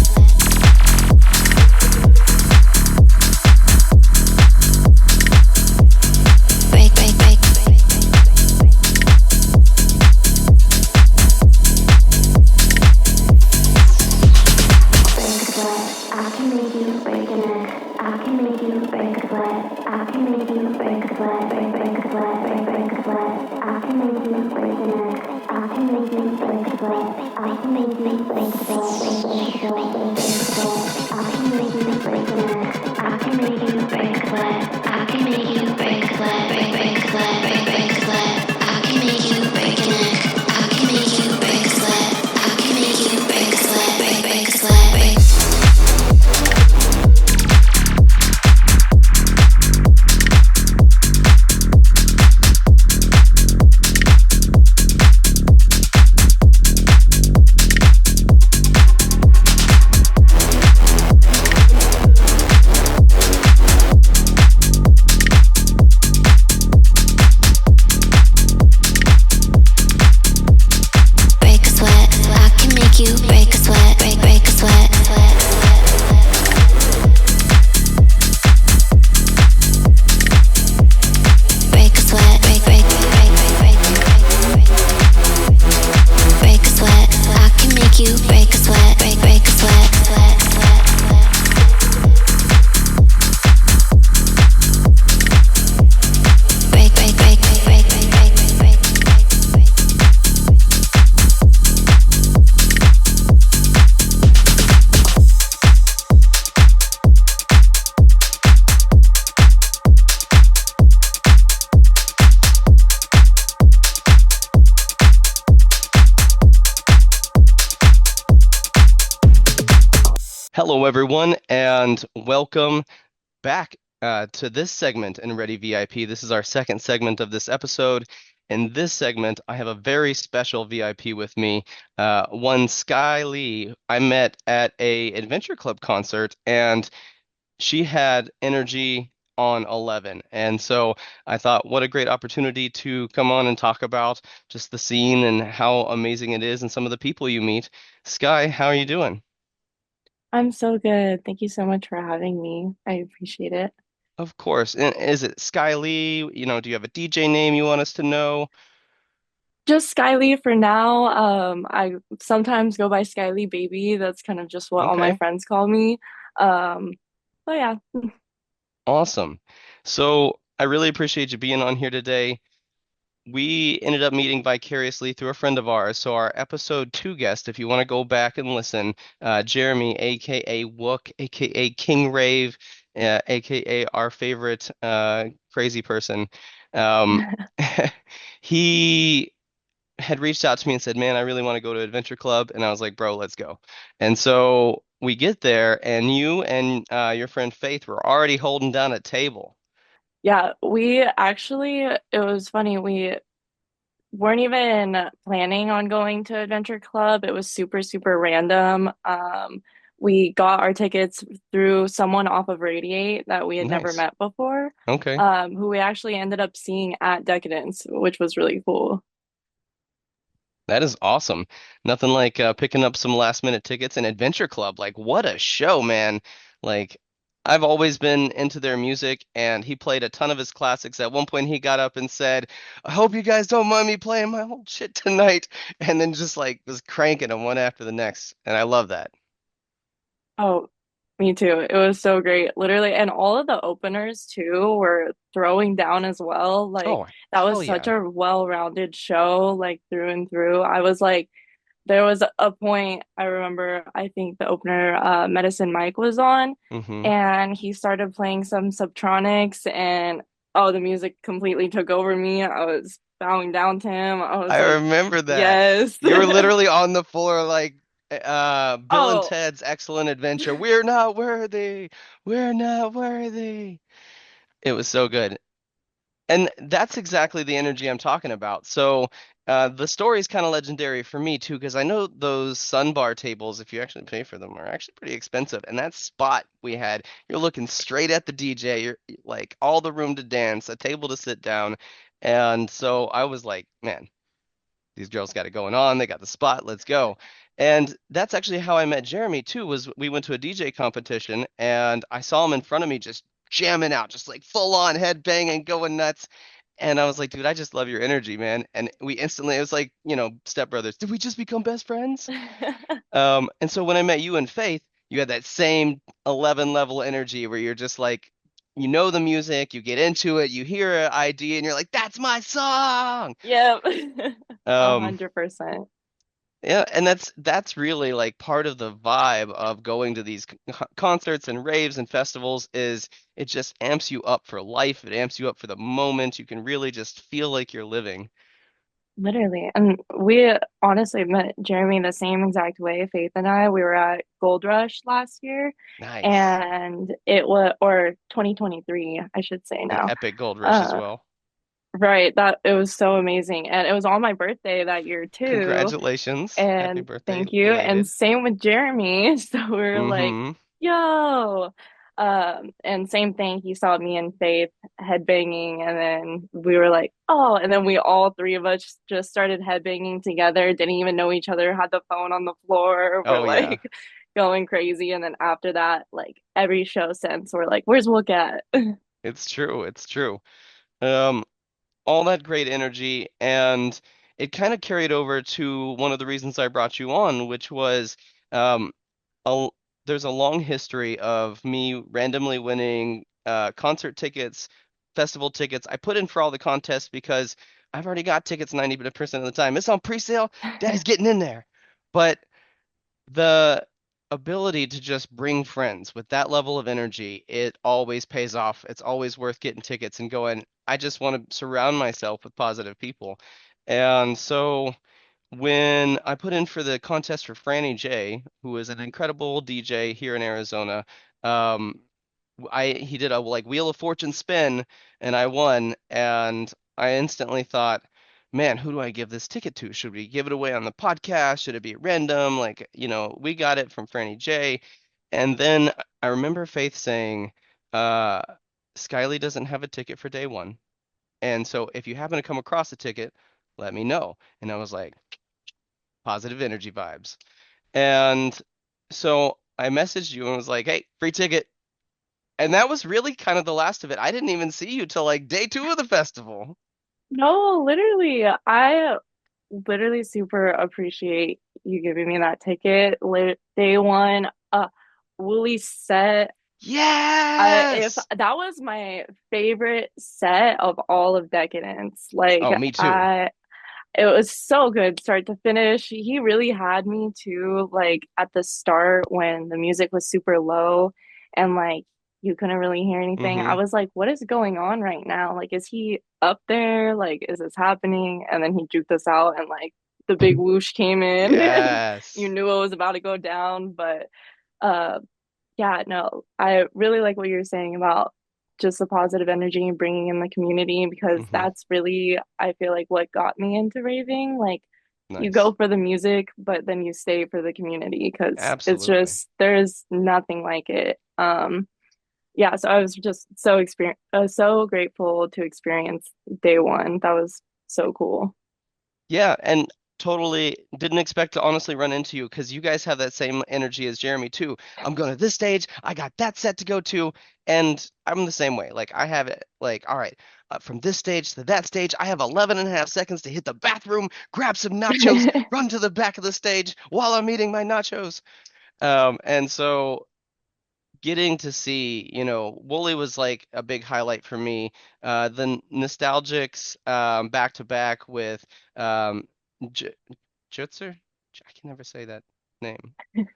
Hello, everyone, and welcome back to this segment in RDY VIP. This is our second segment of this episode. In this segment, I have a very special VIP with me, one Sky Lee. I met at a Adventure Club concert, and she had energy on 11. And so I thought, what a great opportunity to come on and talk about just the scene and how amazing it is and some of the people you meet. Sky, how are you doing? I'm so good. Thank you so much for having me. I appreciate it. Of course. And is it Sky Lee? Do you have a DJ name you want us to know? Just Skyly for now. I sometimes go by Skyly Baby. That's kind of just what all my Okay, friends call me. Um, but yeah. awesome. So I really appreciate you being on here today. We ended up meeting vicariously through a friend of ours. So our episode 2 guest, if you want to go back and listen, Jeremy, aka Wook, aka King Rave, aka our favorite crazy person. Um, he had reached out to me and said, "Man, I really want to go to Adventure Club." And I was like, "Bro, let's go." And so we get there, and you and your friend Faith were already holding down a table. Yeah, it was funny. We weren't even planning on going to Adventure Club. It was super, super random. We got our tickets through someone off of Radiate that we had never Nice. met before, Okay. who we actually ended up seeing at Decadence, which was really cool. That is awesome. Nothing like picking up some last minute tickets and Adventure Club. Like, what a show, man. Like, I've always been into their music, and he played a ton of his classics. At one point, he got up and said, "I hope you guys don't mind me playing my old shit tonight," and then just like was cranking them one after the next, and I love that. Oh, me too. It was so great, literally. And all of the openers too were throwing down as well. Like Oh, that hell was yeah. such a well-rounded show, like through and through. I was like, there was a point I remember, I think the opener, Medicine Mike was on, Hmm. and he started playing some Subtronics, and oh, the music completely took over me. I was bowing down to him. I was I like, remember that. yes. You were literally on the floor like Bill and Oh, Ted's Excellent Adventure. We're not worthy. We're not worthy. It was so good. And that's exactly the energy I'm talking about. So the story is kind of legendary for me too, because I know those sun bar tables, if you actually pay for them, are actually pretty expensive. And that spot we had, you're looking straight at the DJ, you're like all the room to dance, a table to sit down. And so I was like, man, these girls got it going on. They got the spot. Let's go. And that's actually how I met Jeremy too, was we went to a DJ competition and I saw him in front of me just jamming out, just like full on head banging, going nuts. And I was like, dude, I just love your energy, man. And we instantly, it was like, Step Brothers. Did we just become best friends? And so when I met you and Faith, you had that same 11 level energy where you're just like, you know the music, you get into it, you hear an ID, and you're like, that's my song. yep. Um, 100%. Yeah, and that's really like part of the vibe of going to these concerts and raves and festivals is it just amps you up for life. It amps you up for the moment. You can really just feel like you're living. Literally. And we honestly met Jeremy the same exact way. Faith and I, we were at Gold Rush last year, Nice. and it was, or 2023, I should say An now. epic gold rush as Uh, well. right. That it was so amazing. And it was on my birthday that year too. Congratulations. Happy And birthday, thank you. And belated. same with Jeremy. So we were like, Mm-hmm. yo. And same thing, he saw me and Faith headbanging, and then we were like, oh, and then we all three of us just started headbanging together, didn't even know each other, had the phone on the floor. We're Oh yeah. like going crazy. And then after that, like every show since, we're like, where's Wook at? It's true. It's true. Um, all that great energy, and it kind of carried over to one of the reasons I brought you on, which was um, a, there's a long history of me randomly winning concert tickets, festival tickets. I put in for all the contests because I've already got tickets 90% of the time. It's on pre-sale. Daddy's getting in there. But the ability to just bring friends with that level of energy, it always pays off. It's always worth getting tickets and going, I just want to surround myself with positive people. And so when I put in for the contest for Franny J, who is an incredible DJ here in Arizona, um, he did a like Wheel of Fortune spin and I won and I instantly thought, man, who do I give this ticket to? Should we give it away on the podcast? Should it be random? Like, we got it from Franny J. And then I remember Faith saying, uh, Skyly doesn't have a ticket for day one. And so if you happen to come across a ticket, let me know. And I was like, positive energy vibes. And so I messaged you and was like, hey, free ticket. And that was really kind of the last of it. I didn't even see you till like day two of the festival. No, literally, I literally super appreciate you giving me that ticket. Day one, Woolly set. If Yes. that was my favorite set of all of Decadence, like Oh, me too. it was so good start to finish. He really had me too, like at the start when the music was super low and like you couldn't really hear anything. I Hmm. was like, what is going on right now? Like, is he up there? Like, is this happening? And then he juked us out and like the big whoosh came in and you Yes. knew it was about to go down. But uh yeah, no, I really like what you're saying about just the positive energy and bringing in the community because Hmm. that's really, I feel like, what got me into raving. Like, you Nice. go for the music, but then you stay for the community because it's Absolutely. just, there's nothing like it. Yeah, so I was just so grateful to experience day one. That was so cool. Yeah, and totally didn't expect to honestly run into you because you guys have that same energy as Jeremy too. I'm going to this stage, I got that set to go to, and I'm the same way. Like I have it like, all right, from this stage to that stage, I have 11 and a half seconds to hit the bathroom, grab some nachos, run to the back of the stage while I'm eating my nachos. And so getting to see, Wooly was like a big highlight for me. The Nostalgics back to back with J Jutzer? I can never say that name.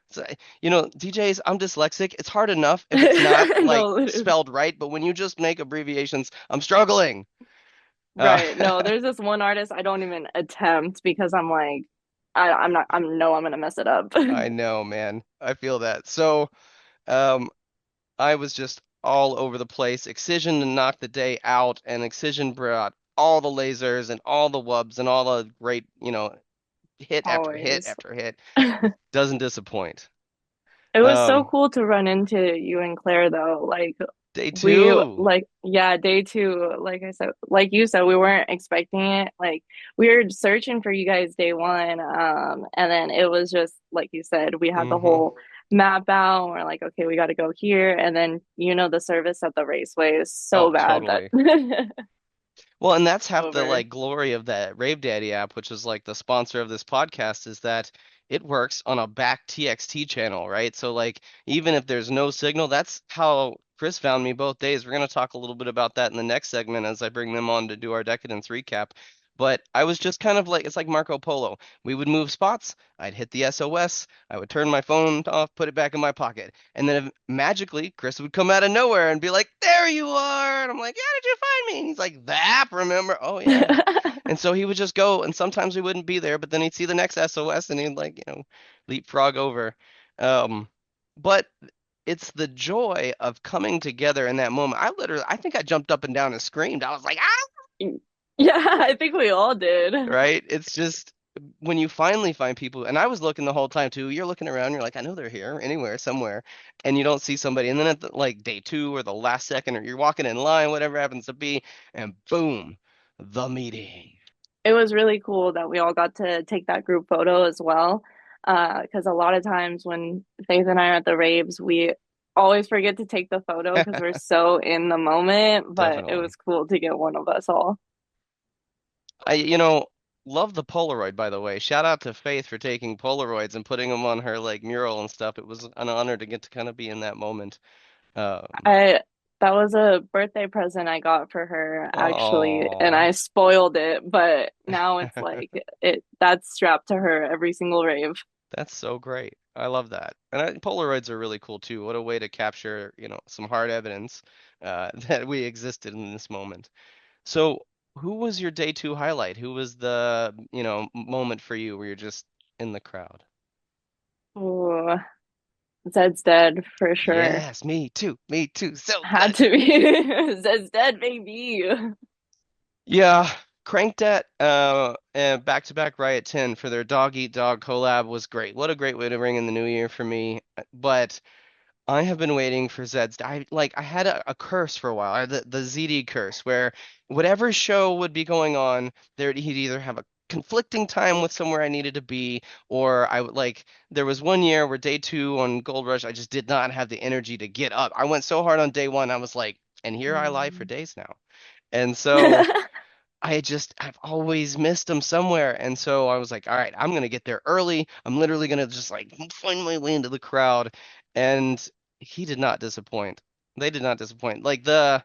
So, DJs, I'm dyslexic. It's hard enough if it's not like No, literally. spelled right, but when you just make abbreviations, I'm struggling. Uh, Right. No, there's this one artist I don't even attempt because I'm like, I'm not, I'm gonna mess it up. I know, man. I feel that. So, um, I was just all over the place. Excision to knock the day out, and Excision brought all the lasers and all the wubs and all the great, hit after hit Always. after hit. Doesn't disappoint. It was so Um, cool to run into you and Claire though. Like Day we two. like yeah, day two, like I said, like you said, we weren't expecting it. Like we were searching for you guys day one. And then it was just like you said, we had the Mm-hmm. whole map out. And we're like, okay, we gotta go here. And then the service at the raceway is so Oh, bad that totally. Well, and that's half the over. like glory of that RaveDaddy app, which is like the sponsor of this podcast, is that it works on a back TXT channel, right? So like even if there's no signal, that's how Chris found me both days. We're gonna talk a little bit about that in the next segment as I bring them on to do our Decadence recap. But I was just kind of like it's like Marco Polo. We would move spots, I'd hit the SOS, I would turn my phone off, put it back in my pocket, and then magically Chris would come out of nowhere and be like, "There you are!" And I'm like, "How did you find me?" And he's like, "The app, remember?" Oh yeah. And so he would just go, and sometimes we wouldn't be there, but then he'd see the next SOS and he'd like, leapfrog over. Um, but it's the joy of coming together in that moment. I think I jumped up and down and screamed. I was like, ah, Yeah, I think we all did. right? It's just when you finally find people, and I was looking the whole time too. You're looking around, you're like, I know they're here, anywhere, somewhere, and you don't see somebody. And then at like day two or the last second, or you're walking in line, whatever happens to be, and boom, the meeting. It was really cool that we all got to take that group photo as well. Because a lot of times when Faith and I are at the raves, we always forget to take the photo because we're so in the moment. But it Definitely. was cool to get one of us all. I love the Polaroid, by the way. Shout out to Faith for taking Polaroids and putting them on her like mural and stuff. It was an honor to get to kind of be in that moment. Um, I That was a birthday present I got for her actually, and oh, I spoiled it. But now it's like that's strapped to her every single rave. that's so great. I love that. And Polaroids are really cool too. What a way to capture, some hard evidence that we existed in this moment. So, who was your day two highlight? Who was the, moment for you where you're just in the crowd? Ooh, Zed's dead for sure. Yes, me too. Me too. So Had good. to be. Zed's dead, baby. Yeah, Cranked That and back to back Riot 10 for their Dog Eat Dog collab was great. What a great way to ring in the new year for me. But I have been waiting for Zed's. I had a curse for a while, the ZD curse, where whatever show would be going on, he'd either have a conflicting time with somewhere I needed to be, or I would like. There was one year where day two on Gold Rush, I just did not have the energy to get up. I went so hard on day one, I was like, and here I lie for Mm. days now. And so I've always missed him somewhere. And so I was like, all right, I'm gonna get there early. I'm literally gonna just like find my way into the crowd. And he did not disappoint. They did not disappoint. Like the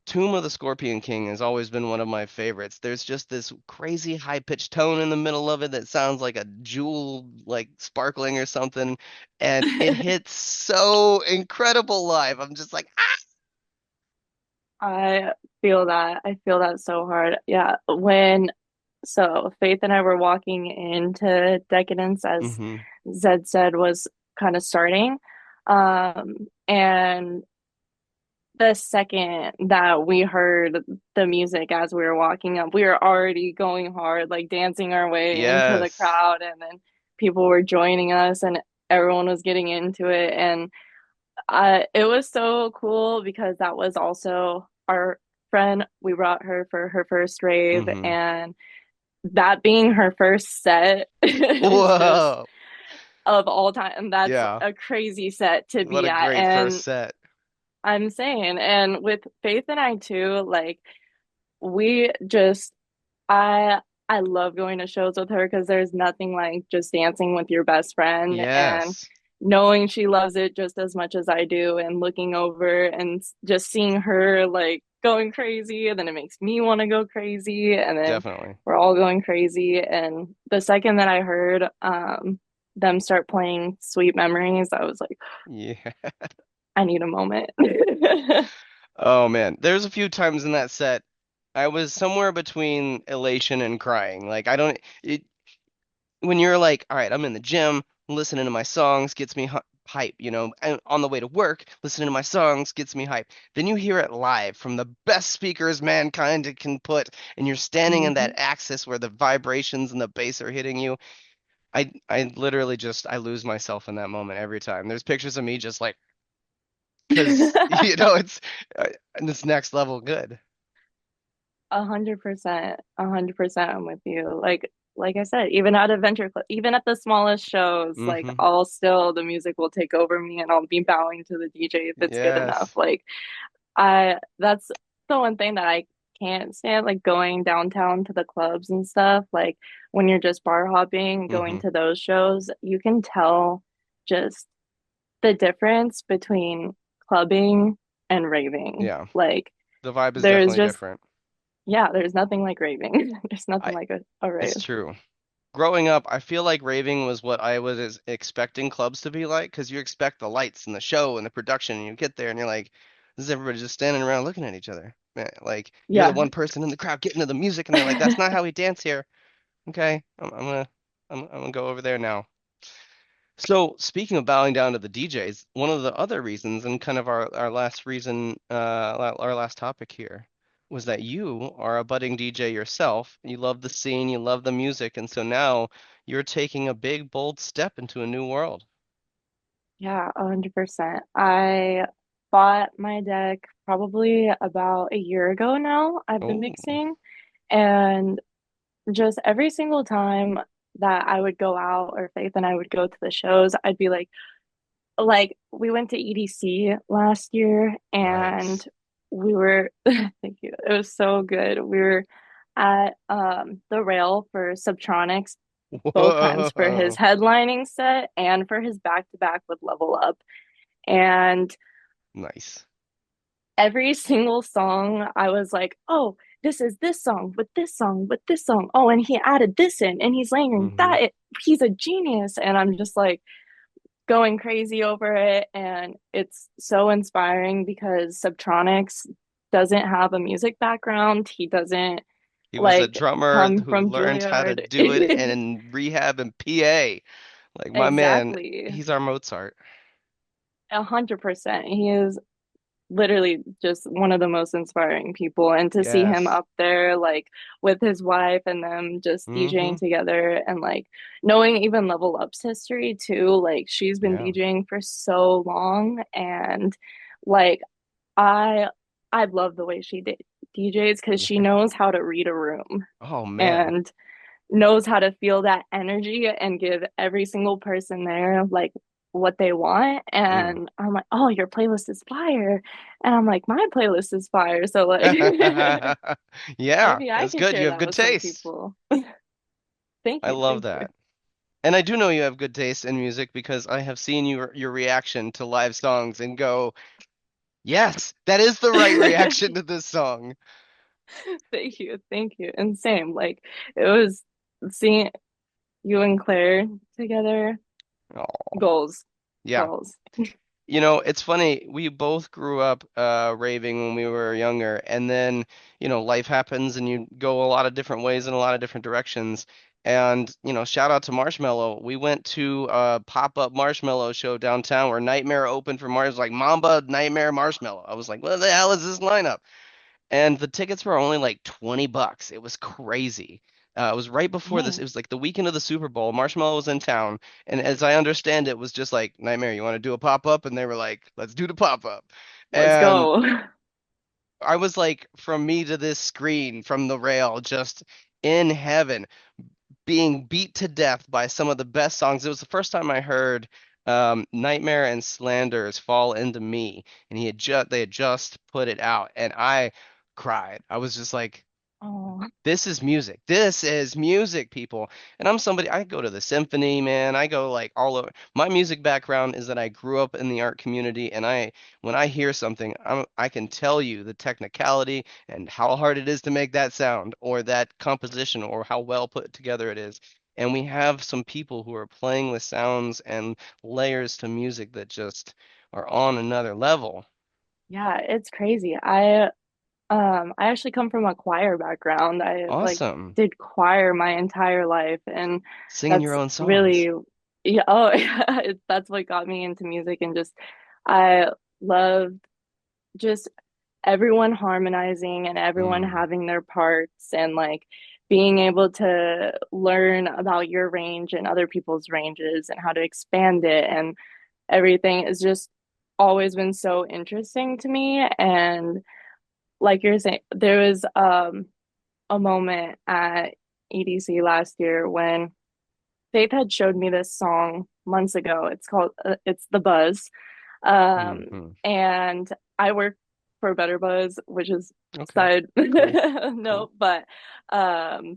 Tomb of the Scorpion King has always been one of my favorites. There's just this crazy high-pitched tone in the middle of it that sounds like a jewel like sparkling or something. And it hits so incredible live. I'm just like, ah! I feel that. I feel that so hard. Yeah. So Faith and I were walking into Decadence as Mm-hmm. Zed said was kind of starting. And the second that we heard the music as we were walking up, we were already going hard, like dancing our way into the Yes. crowd, and then people were joining us and everyone was getting into it. And it was so cool because that was also our friend. We brought her for her first rave, Mm-hmm. and that being her first set is just Whoa. of all time. That's Yeah. a crazy set to What be a at. great first And set. I'm saying, and with Faith and I too, like we just I love going to shows with her because there's nothing like just dancing with your best friend and Yes, knowing she loves it just as much as I do and looking over and just seeing her like going crazy and then it makes me want to go crazy and then definitely. we're all going crazy and the second that I heard them start playing Sweet Memories, I was like, Yeah. I need a moment. Oh man, there's a few times in that set I was somewhere between elation and crying. Like I don't when you're like, all right, I'm in the gym, listening to my songs gets me hype, and on the way to work, listening to my songs gets me hype. Then you hear it live from the best speakers mankind can put, and you're standing in that Mhm. axis where the vibrations and the bass are hitting you. I literally just I lose myself in that moment every time. There's pictures of me just like, because it's this next level good. 100%, 100%, I'm with you. Like I said, even at Adventure Club, even at the smallest shows, like Hmm. I'll still the music will take over me and I'll be bowing to the DJ if it's good enough. Yes. Like I that's the one thing that I can't stand, like going downtown to the clubs and stuff. Like when you're just bar hopping, going Hmm. to those shows, you can tell just the difference between clubbing and raving. Yeah. Like The vibe is there's definitely just different. yeah, there's nothing like raving. There's nothing I like a It's rave. true. Growing up, I feel like raving was what I was expecting clubs to be like, because you expect the lights and the show and the production, and you get there and you're like, this is everybody just standing around looking at each other. Like you're the Yeah, one person in the crowd getting to the music, and they're like, that's not how we dance here. Okay, I'm gonna go over there now. So speaking of bowing down to the DJs, one of the other reasons, and kind of our last reason, our last topic here, was that you are a budding DJ yourself. You love the scene, you love the music, and so now you're taking a big, bold step into a new world. yeah, 100%. I bought my deck probably about a year ago now. I've been Oh, mixing, and just every single time that I would go out or Faith and I would go to the shows, I'd be like we went to EDC last year and nice. we were thank you. It was so good. We were at the rail for Subtronics both times for his Whoa, headlining set and for his back to back with Level Up. And nice. every single song, I was like, oh, this is this song with this song with this song. Oh, and he added this in and he's layering Hmm. that. He's a genius. And I'm just like going crazy over it. And it's so inspiring because Subtronics doesn't have a music background. He doesn't He was a like drummer come who from learned how to Juilliard. do it and in rehab and PA. Like my man, Exactly. he's our Mozart. 100%. He is literally just one of the most inspiring people. And to see him Yes. up there, like with his wife and them just Hmm. DJing together and like knowing even Level Up's history too, like she's been Yeah. DJing for so long. And like I, I love the way she DJs because she Yeah. knows how to read a room Oh man. and knows how to feel that energy and give every single person there like what they want. Mm. And I'm like, oh, your playlist is fire. And I'm like, my playlist is fire. So like Yeah, maybe I that's can good. You share have that good with some taste. people. Thank I you, love thank you. that. And I do know you have good taste in music because I have seen your reaction to live songs and go, yes, that is the right reaction to this song. Thank you, thank you. And same, like it was seeing you and Claire together, Oh, goals, yeah. goals. It's funny. We both grew up raving when we were younger, and then, life happens and you go a lot of different ways in a lot of different directions. And, shout out to Marshmello. We went to a pop-up Marshmello show downtown where Nightmare opened for Mars, like Mamba, Nightmare, Marshmello. I was like, what the hell is this lineup? And the tickets were only like $20. It was crazy. It was right before this. It Dang, was like the weekend of the Super Bowl. Marshmallow was in town, and as I understand it, was just like Nightmare. You want to do a pop up? And they were like, "Let's do the pop up." let's And go. I was like, from me to this screen, from the rail, just in heaven being beat to death by some of the best songs. It was the first time I heard Nightmare and Slander's Fall Into Me, and they had just put it out, and I cried. I was just like, Oh, this is music. This is music, people. And I'm somebody, I go to the symphony, man. I go like all over. My music background is that I grew up in the art community, and when I hear something, I can tell you the technicality and how hard it is to make that sound or that composition or how well put together it is. And we have some people who are playing with sounds and layers to music that just are on another level. yeah, it's crazy. I actually come from a choir background. I like Awesome. did choir my entire life, and Singing your that's own songs. really, yeah, oh yeah, that's what got me into music. And just I love just everyone harmonizing and everyone Mm. having their parts, and like being able to learn about your range and other people's ranges and how to expand it and everything has just always been so interesting to me. And like you're saying, there was a moment at EDC last year when Faith had showed me this song months ago. It's The Buzz. Hmm. And I work for Better Buzz, which is Okay. side Cool. no, Cool. but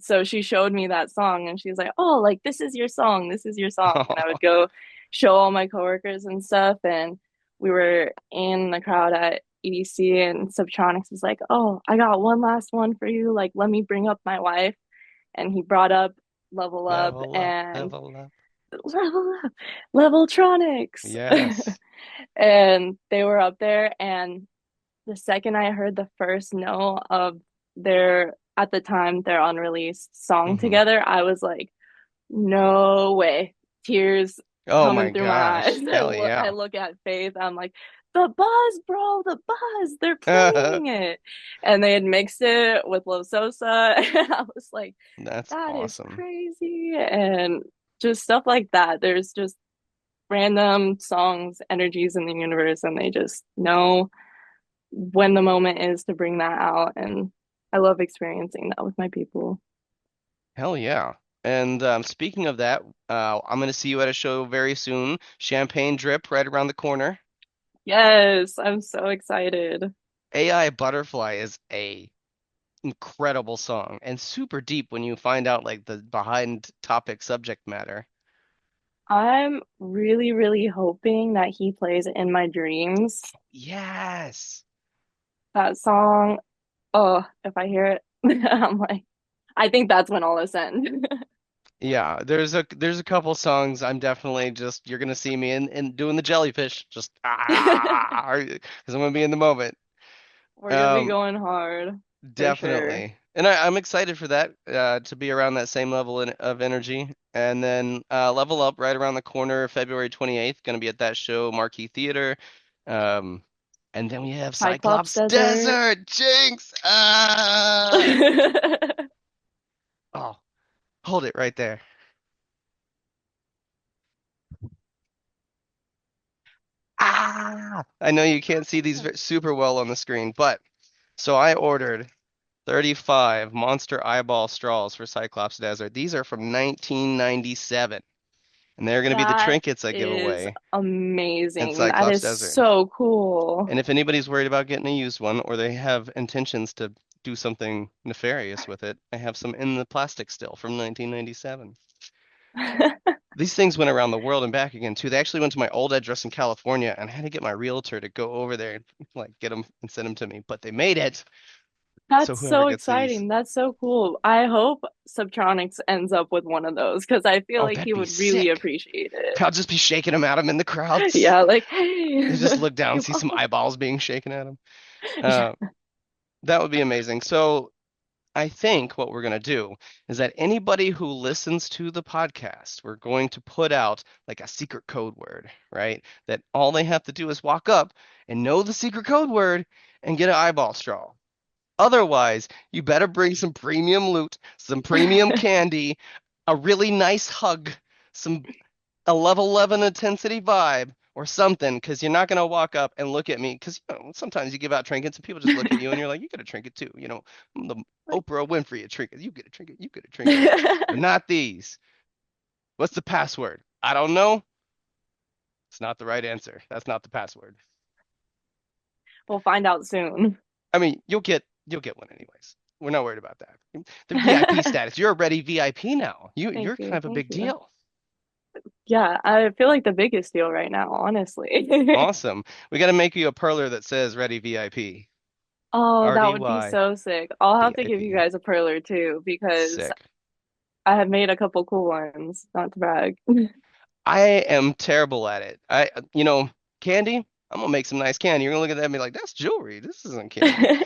so she showed me that song and she's like, "Oh, like this is your song. This is your song." And I would go show all my coworkers and stuff, and we were in the crowd at EDC, and Subtronics was like, "Oh, I got one last one for you. Like, let me bring up my wife." And he brought up Level Up Level up, and level up. Level Up, Leveltronics. Yes. And they were up there, and the second I heard the first note of their, at the time, their unreleased song Hmm. together, I was like, no way. Tears Oh my coming through my eyes. gosh. Hell I yeah. look at Faith, I'm like, the buzz, bro, the buzz, they're playing it. And they had mixed it with Los Sosa. And I was like, That's that is awesome. crazy. And just stuff like that. There's just random songs, energies in the universe, and they just know when the moment is to bring that out. And I love experiencing that with my people. Hell yeah. And speaking of that, I'm going to see you at a show very soon. Champagne Drip right around the corner. Yes, I'm so excited. AI Butterfly is a incredible song and super deep when you find out like the behind topic subject matter. I'm really, really hoping that he plays In My Dreams. Yes. That song, oh, if I hear it, I'm like, I think that's when all is end. Yeah, there's a couple songs I'm definitely just you're gonna see me in doing the jellyfish just because I'm gonna be in the moment. We're gonna be Um, going hard for sure. definitely, and I'm excited for that to be around that same level of energy. And then Level Up right around the corner, February 28th, gonna be at that show, Marquee Theater. Um, and then we have Cyclops Cyclops Desert. Desert, Jinx. Oh, hold it right there. I know you can't see these super well on the screen, but so I ordered 35 Monster Eyeball straws for Cyclops Desert. These are from 1997, and they're going to be the That trinkets I give is away in amazing. That Cyclops is Desert. so cool. And if anybody's worried about getting a used one or they have intentions to do something nefarious with it, I have some in the plastic still from 1997. These things went around the world and back again too. They actually went to my old address in California, and I had to get my realtor to go over there and like get them and send them to me. But they made it. So That's whoever so gets these, exciting. That's so cool. I hope Subtronics ends up with one of those because I feel oh, like that'd he be would really sick. appreciate it. I'll just be shaking them at him in the crowds. Yeah, like, hey, They just look down, you see some want eyeballs being shaken at him. yeah. Uh, that would be amazing. So I think what we're going to do is that anybody who listens to the podcast, we're going to put out like a secret code word, right? That all they have to do is walk up and know the secret code word and get an eyeball straw. Otherwise, you better bring some premium loot, some premium candy, a really nice hug, some a level 11 intensity vibe, or something, because you're not gonna walk up and look at me, because sometimes you give out trinkets and people just look at you and you're like, you get a trinket too. I'm the Oprah Winfrey of trinkets. You get a trinket, you get a trinket, but not these. What's the password? I don't know. It's not the right answer. That's not the password. We'll find out soon. I mean, you'll get one anyways. We're not worried about that. The VIP status. You're already VIP now. You're kind of a big deal. Yeah, I feel like the biggest deal right now, honestly. Awesome. We got to make you a perler that says Ready VIP. Oh, that would be RDY so sick. I'll have to give you VIP. guys a perler too, because Sick. I have made a couple cool ones, not to brag. I am terrible at it. Candy. I'm gonna make some nice candy. You're gonna look at that and be like, "That's jewelry. This isn't candy."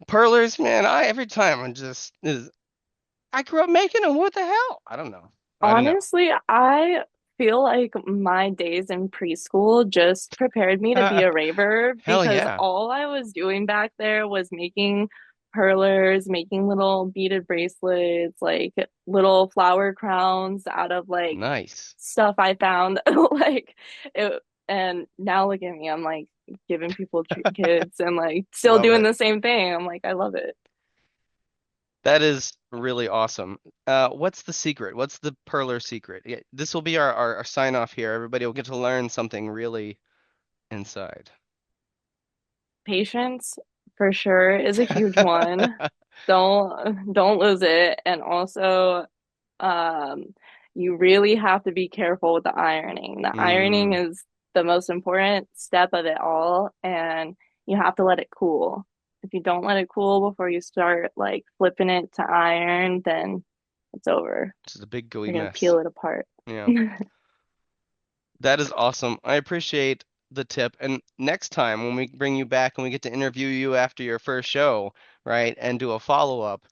Perlers, man. Every time I grew up making them. What the hell? I don't know. I don't know. Honestly, I feel like my days in preschool just prepared me to be a raver, Hell because yeah. all I was doing back there was making perlers, making little beaded bracelets, like little flower crowns out of like Nice. stuff I found. Like it, and now look at me, I'm like giving people trinkets and like still Love doing it. the same thing. I'm like, I love it. That is really awesome. What's the secret? What's the perler secret? Yeah, this will be our sign off here. Everybody will get to learn something really inside. Patience for sure is a huge one. Don't lose it. And also, um, you really have to be careful with the ironing. The ironing Mm, is the most important step of it all, and you have to let it cool. If you don't let it cool before you start like flipping it to iron, then it's over. just a big gooey You're gonna mess. peel it apart. Yeah. That is awesome. I appreciate the tip. And next time when we bring you back and we get to interview you after your first show, right, and do a follow-up,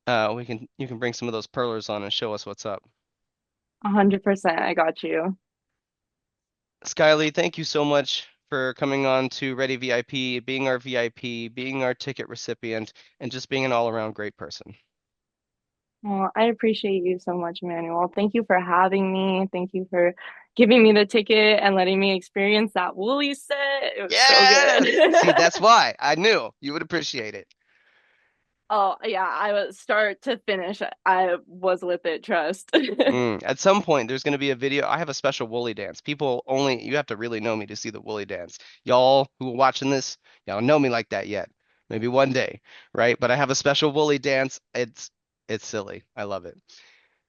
you can bring some of those perlers on and show us what's up. 100%, I got you. Skyly, thank you so much for coming on to Ready VIP, being our VIP, being our ticket recipient, and just being an all-around great person. Well, I appreciate you so much, Emmanuel. Thank you for having me. Thank you for giving me the ticket and letting me experience that Woolly set. It was so good. See, that's why I knew you would appreciate it. Oh, yeah, I was start to finish. I was with it, trust. At some point, there's going to be a video. I have a special Woolly dance. You have to really know me to see the Woolly dance. Y'all who are watching this, y'all know me like that yet. Maybe one day, right? But I have a special Woolly dance. It's silly. I love it.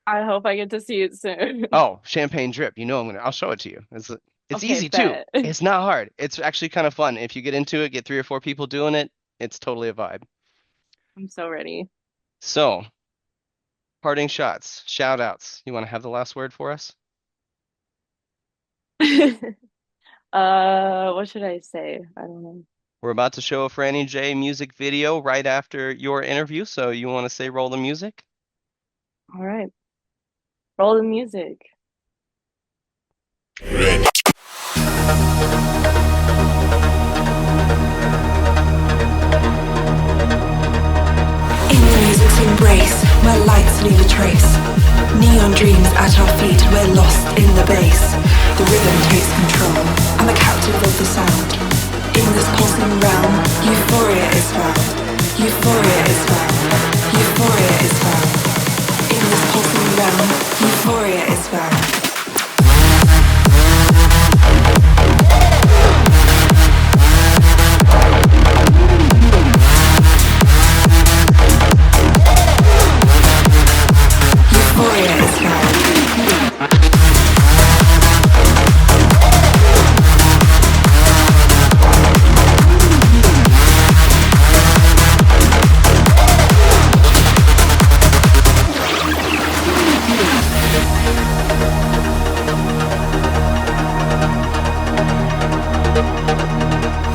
I hope I get to see it soon. Oh, champagne drip. I'll show it to you. It's Okay, easy too. bet. It's not hard. It's actually kind of fun. If you get into it, get 3 or 4 people doing it, it's totally a vibe. I'm so ready. So, parting shots, shout outs. You want to have the last word for us? What should I say? I don't know. We're about to show a Franny J music video right after your interview, so you want to say roll the music? All right. Roll the music. In the music's embrace, where lights leave a trace. Neon dreams at our feet, we're lost in the bass. The rhythm takes control, I'm a captive of the sound. In this pulsing realm, euphoria is found. Euphoria is found. Euphoria is found. In this pulsing realm, euphoria is found. Euphoria is found.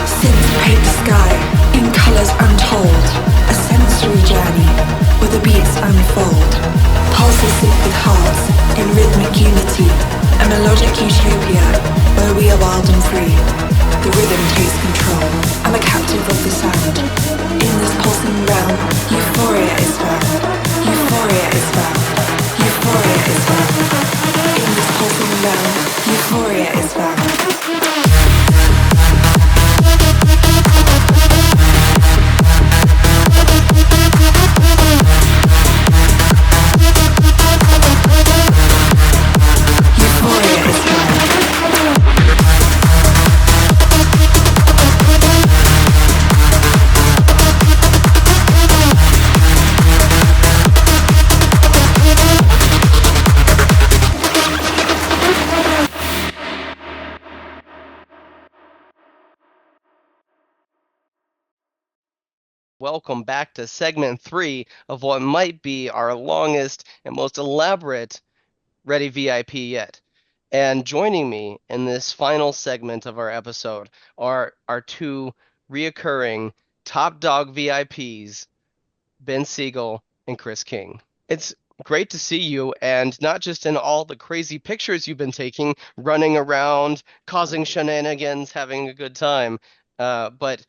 Synths paint the sky in colors untold. A sensory journey where the beats unfold. Pulses sync with hearts in rhythmic unity. A melodic utopia where we are wild and free. The rhythm takes control. I'm a captive of the sound. In this pulsing realm, euphoria is found. Euphoria is found. Euphoria is found. In this pulsing realm, euphoria is found. welcome back to segment 3 of what might be our longest and most elaborate Ready VIP yet. And joining me in this final segment of our episode are our two reoccurring top dog VIPs, Ben Siegel and Chris King. It's great to see you, and not just in all the crazy pictures you've been taking, running around, causing shenanigans, having a good time, but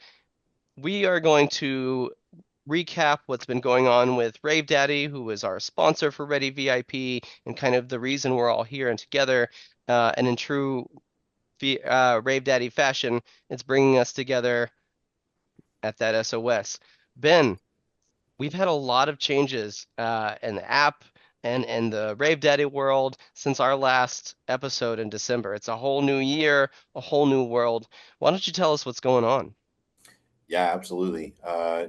we are going to recap what's been going on with RaveDaddy, who is our sponsor for Ready VIP, and kind of the reason we're all here and together. And in true RaveDaddy fashion, it's bringing us together at that SOS. Ben, we've had a lot of changes in the app and in the RaveDaddy world since our last episode in December. It's a whole new year, a whole new world. Why don't you tell us what's going on? Yeah, absolutely.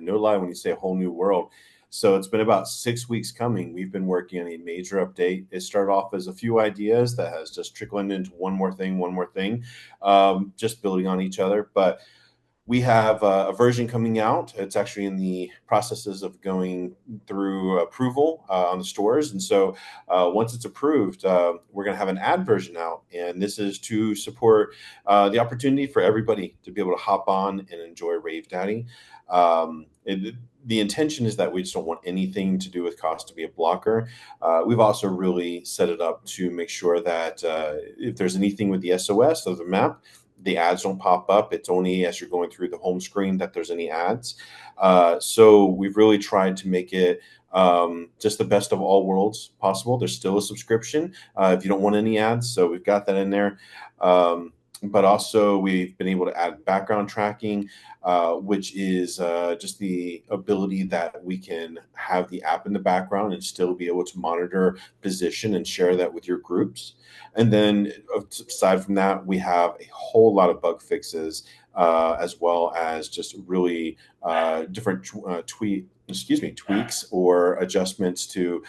No lie when you say a whole new world. So it's been about 6 weeks coming. We've been working on a major update. It started off as a few ideas that has just trickled into one more thing, just building on each other. But we have a version coming out. It's actually in the processes of going through approval on the stores. And so once it's approved, we're going to have an ad version out. And this is to support the opportunity for everybody to be able to hop on and enjoy RaveDaddy. The intention is that we just don't want anything to do with cost to be a blocker. We've also really set it up to make sure that if there's anything with the SOS of the map, the ads don't pop up. It's only as you're going through the home screen that there's any ads. So we've really tried to make it just the best of all worlds possible. There's still a subscription if you don't want any ads. So we've got that in there. But also we've been able to add background tracking, which is just the ability that we can have the app in the background and still be able to monitor position and share that with your groups. And then aside from that, we have a whole lot of bug fixes, as well as just really different tweaks or adjustments to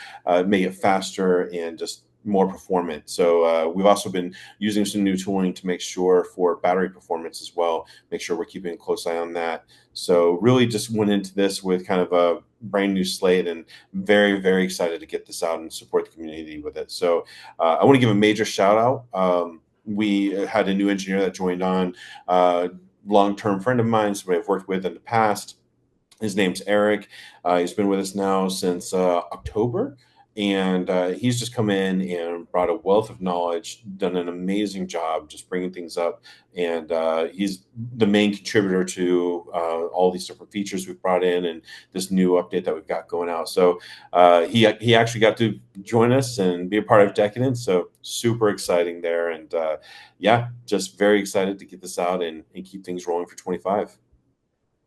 make it faster and just more performant. So we've also been using some new tooling to make sure for battery performance as well, make sure we're keeping a close eye on that. So really just went into this with kind of a brand new slate and very, very excited to get this out and support the community with it. So I want to give a major shout out. We had a new engineer that joined on, long-term friend of mine, somebody I've worked with in the past. His name's Eric. He's been with us now since October. And he's just come in and brought a wealth of knowledge, done an amazing job just bringing things up. And he's the main contributor to all these different features we've brought in and this new update that we've got going out. So he actually got to join us and be a part of Decadence. So super exciting there. And yeah, just very excited to get this out and keep things rolling for 25.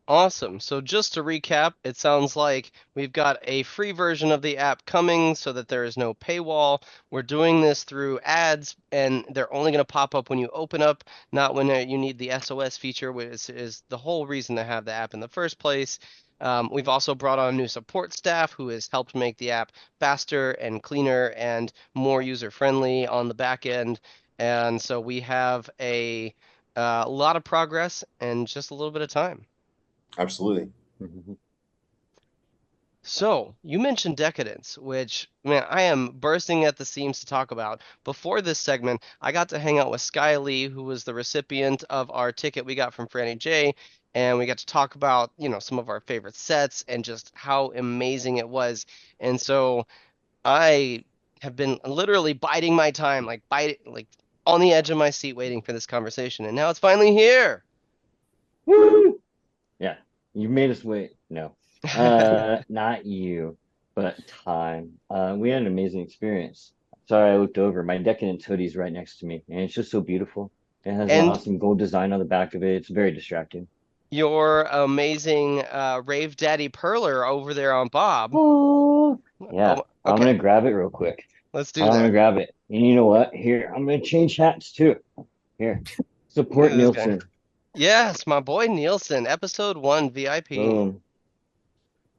Awesome. So just to recap, it sounds like we've got a free version of the app coming so that there is no paywall. We're doing this through ads, and they're only going to pop up when you open up, not when you need the SOS feature, which is the whole reason to have the app in the first place. We've also brought on new support staff who has helped make the app faster and cleaner and more user-friendly on the back end. And so we have a lot of progress and just a little bit of time. Absolutely. So, you mentioned Decadence, which, man, I am bursting at the seams to talk about. Before this segment, I got to hang out with Sky Lee, who was the recipient of our ticket we got from Franny J, and we got to talk about, some of our favorite sets and just how amazing it was. And so, I have been literally biding my time, like on the edge of my seat waiting for this conversation, and now it's finally here. Woo! Yeah, you made us wait. No, not you, but time. We had an amazing experience. Sorry, I looked over. My Decadence hoodie's right next to me, and it's just so beautiful. It has an awesome gold design on the back of it. It's very distracting. Your amazing RaveDaddy Perler over there on Bob. Oh, yeah. Oh, okay. I'm gonna grab it real quick. Let's do that. I'm gonna grab it. And you know what? Here, I'm gonna change hats too. Here, support Nielsen. Yes, my boy Nielsen, episode 1 VIP. Boom.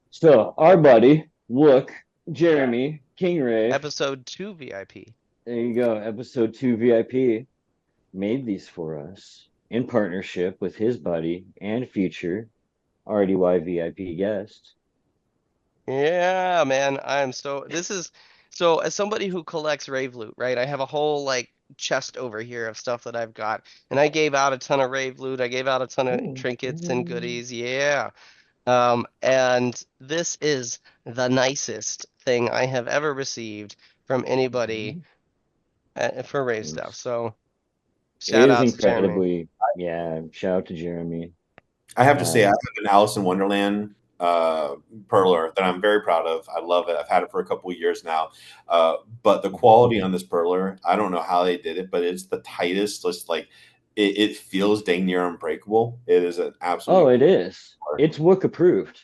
So our buddy, look, Jeremy, King Ray. Episode 2 VIP. There you go. Episode 2 VIP made these for us in partnership with his buddy and future RDY VIP guest. Yeah, man. So as somebody who collects rave loot, right? I have a whole like chest over here of stuff that I've got. And I gave out a ton of rave loot. I gave out a ton of Ooh. trinkets and Ooh. goodies. Yeah. And this is the nicest thing I have ever received from anybody for rave stuff. So It shout is out to Jeremy. incredibly, yeah. Shout out to Jeremy. I have to say, I Um, have an Alice in Wonderland perler that I'm very proud of. I love it. I've had it for a couple of years now. But the quality on this perler, I don't know how they did it, but it's the tightest. Just like it feels dang near unbreakable. It is an oh, absolutely it is. It's WOOK approved.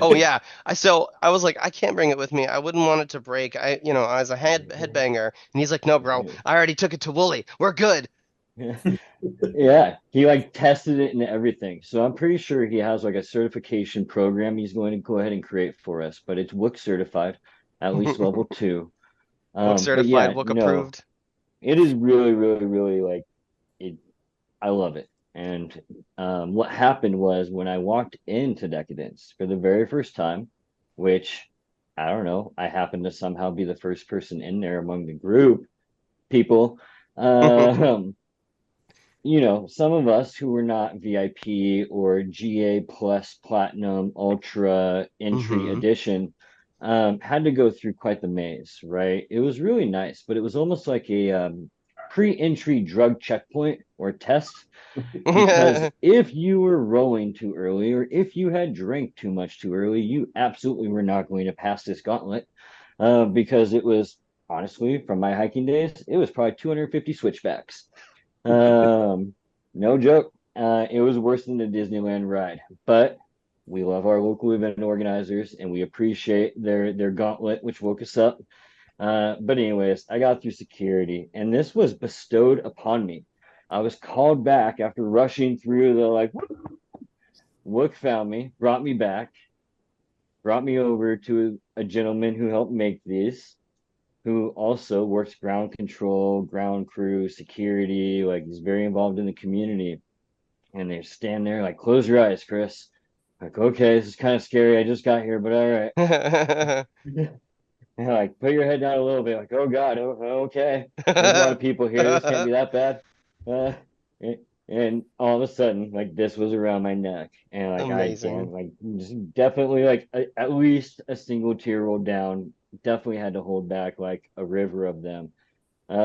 Oh yeah. I was like, I can't bring it with me. I wouldn't want it to break. I was a headbanger, and he's like, no, bro, I already took it to Wooly. We're good. Yeah, he like tested it and everything. So I'm pretty sure he has like a certification program he's going to go ahead and create for us, but it's WOOK certified, at least level two. Book But certified, yeah, book no, approved. it is really, really, really like it. I love it. And what happened was when I walked into Decadence for the very first time, which I don't know, I happened to somehow be the first person in there among the group people. Um, some of us who were not VIP or GA plus platinum ultra entry Hmm. edition had to go through quite the maze, right? It was really nice, but it was almost like a pre-entry drug checkpoint or test because if you were rolling too early or if you had drank too much too early, you absolutely were not going to pass this gauntlet because it was honestly from my hiking days, it was probably 250 switchbacks. Um, no joke. It was worse than the Disneyland ride, but we love our local event organizers and we appreciate their gauntlet, which woke us up. But anyways, I got through security, and this was bestowed upon me. I was called back after rushing through the like. Wook found me, brought me back, brought me over to a gentleman who helped make these, who also works ground control, ground crew, security, like he's very involved in the community. And they stand there like, close your eyes, Chris. Like, okay, this is kind of scary. I just got here, but all right. And like, put your head down a little bit. Like, oh God, okay. There's a lot of people here. This can't be that bad. Uh, and all of a sudden, like this was around my neck, and like I Amazing. damn, like just definitely like at least a single tear rolled down. Definitely had to hold back like a river of them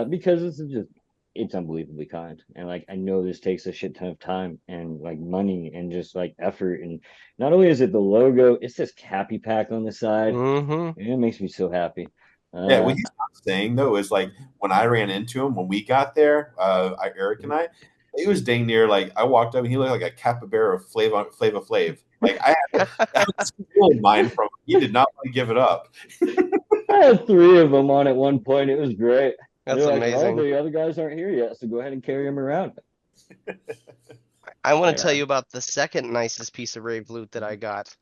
because this is just it's unbelievably kind, and like I know this takes a shit ton of time and like money and just like effort, and not only is it the logo, it's this cappy pack on the side, Hmm. and it makes me so happy. Yeah, what Uh, he's not saying though is like when I ran into him when we got there, Eric and I, it was dang near like I walked up and he looked like a capybara of Flava Flav. Like I had this gold mine from him. He did not want to give it up. I had three of them on at one point. It was great. That's They're like, well, amazing. the other guys aren't here yet, so go ahead and carry them around. I want to tell Yeah. you about the second nicest piece of rave loot that I got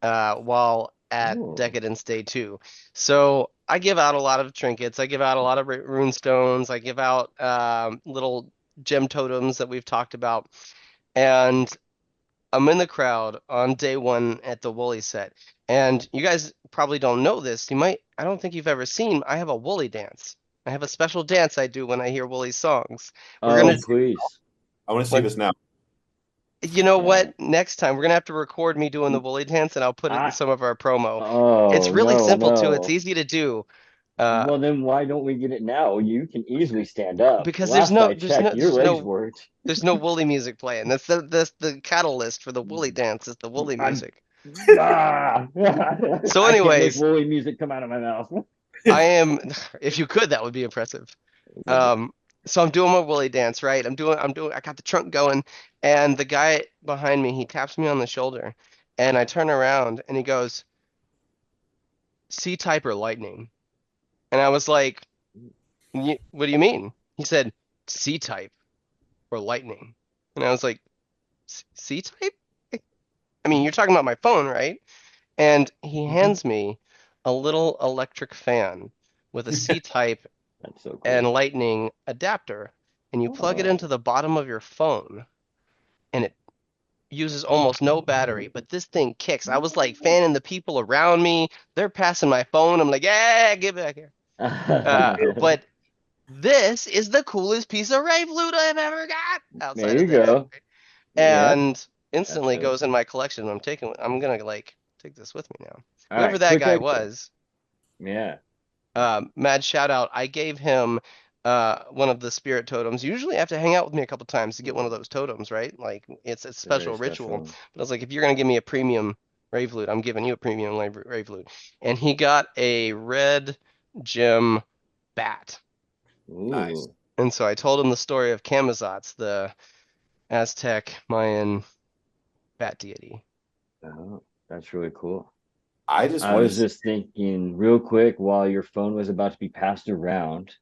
while at Ooh. Decadence Day 2. So I give out a lot of trinkets. I give out a lot of rune stones. I give out little gem totems that we've talked about. And I'm in the crowd on day one at the Woolly set. And you guys probably don't know this. I don't think you've ever seen, I have a Woolly dance. I have a special dance I do when I hear Woolly's songs. We're I gonna want Oh, to see, please. I want to see like this now. you know Yeah. what? Next time we're gonna have to record me doing the Woolly dance and I'll put it in I, some of our promo. It's oh, really no, simple too. It's no. easy to do. Uh, Well, then why don't we get it now? You can easily stand up. because Last I checked, your legs worked. there's no Woolly music playing. That's the catalyst for the Woolly dance is the Woolly I'm, music. ah, So I can't make anyways, woolly music come out of my mouth. I am if you could, that would be impressive. Would be. Um, so I'm doing my Woolly dance, right? I got the trunk going, and the guy behind me, he taps me on the shoulder, and I turn around and he goes, C-type or lightning? And I was like, what do you mean? He said, C-type or lightning. And I was like, C-type? I mean, you're talking about my phone, right? And he hands me a little electric fan with a C-type That's so and cool. lightning adapter, and you plug it Oh, into the bottom of your phone, and uses almost no battery, but this thing kicks. I was like fanning the people around me. They're passing my phone. I'm like, yeah, get back here. But this is the coolest piece of rave loot I've ever got There outside you of that, go. Yeah, and instantly absolutely. goes in my collection. I'm gonna like take this with me now. All Whoever right, that quick guy extra. was, Yeah, mad shout out. I gave him one of the spirit totems. Usually I have to hang out with me a couple times to get one of those totems, right? Like it's a they're very special ritual. special. But I was like, if you're gonna give me a premium rave loot, I'm giving you a premium rave loot. And he got a red gem bat. Nice. Ooh, And so I told him the story of Camazotz, the Aztec Mayan bat deity. oh, that's really cool. I just I want was to just thinking real quick while your phone was about to be passed around,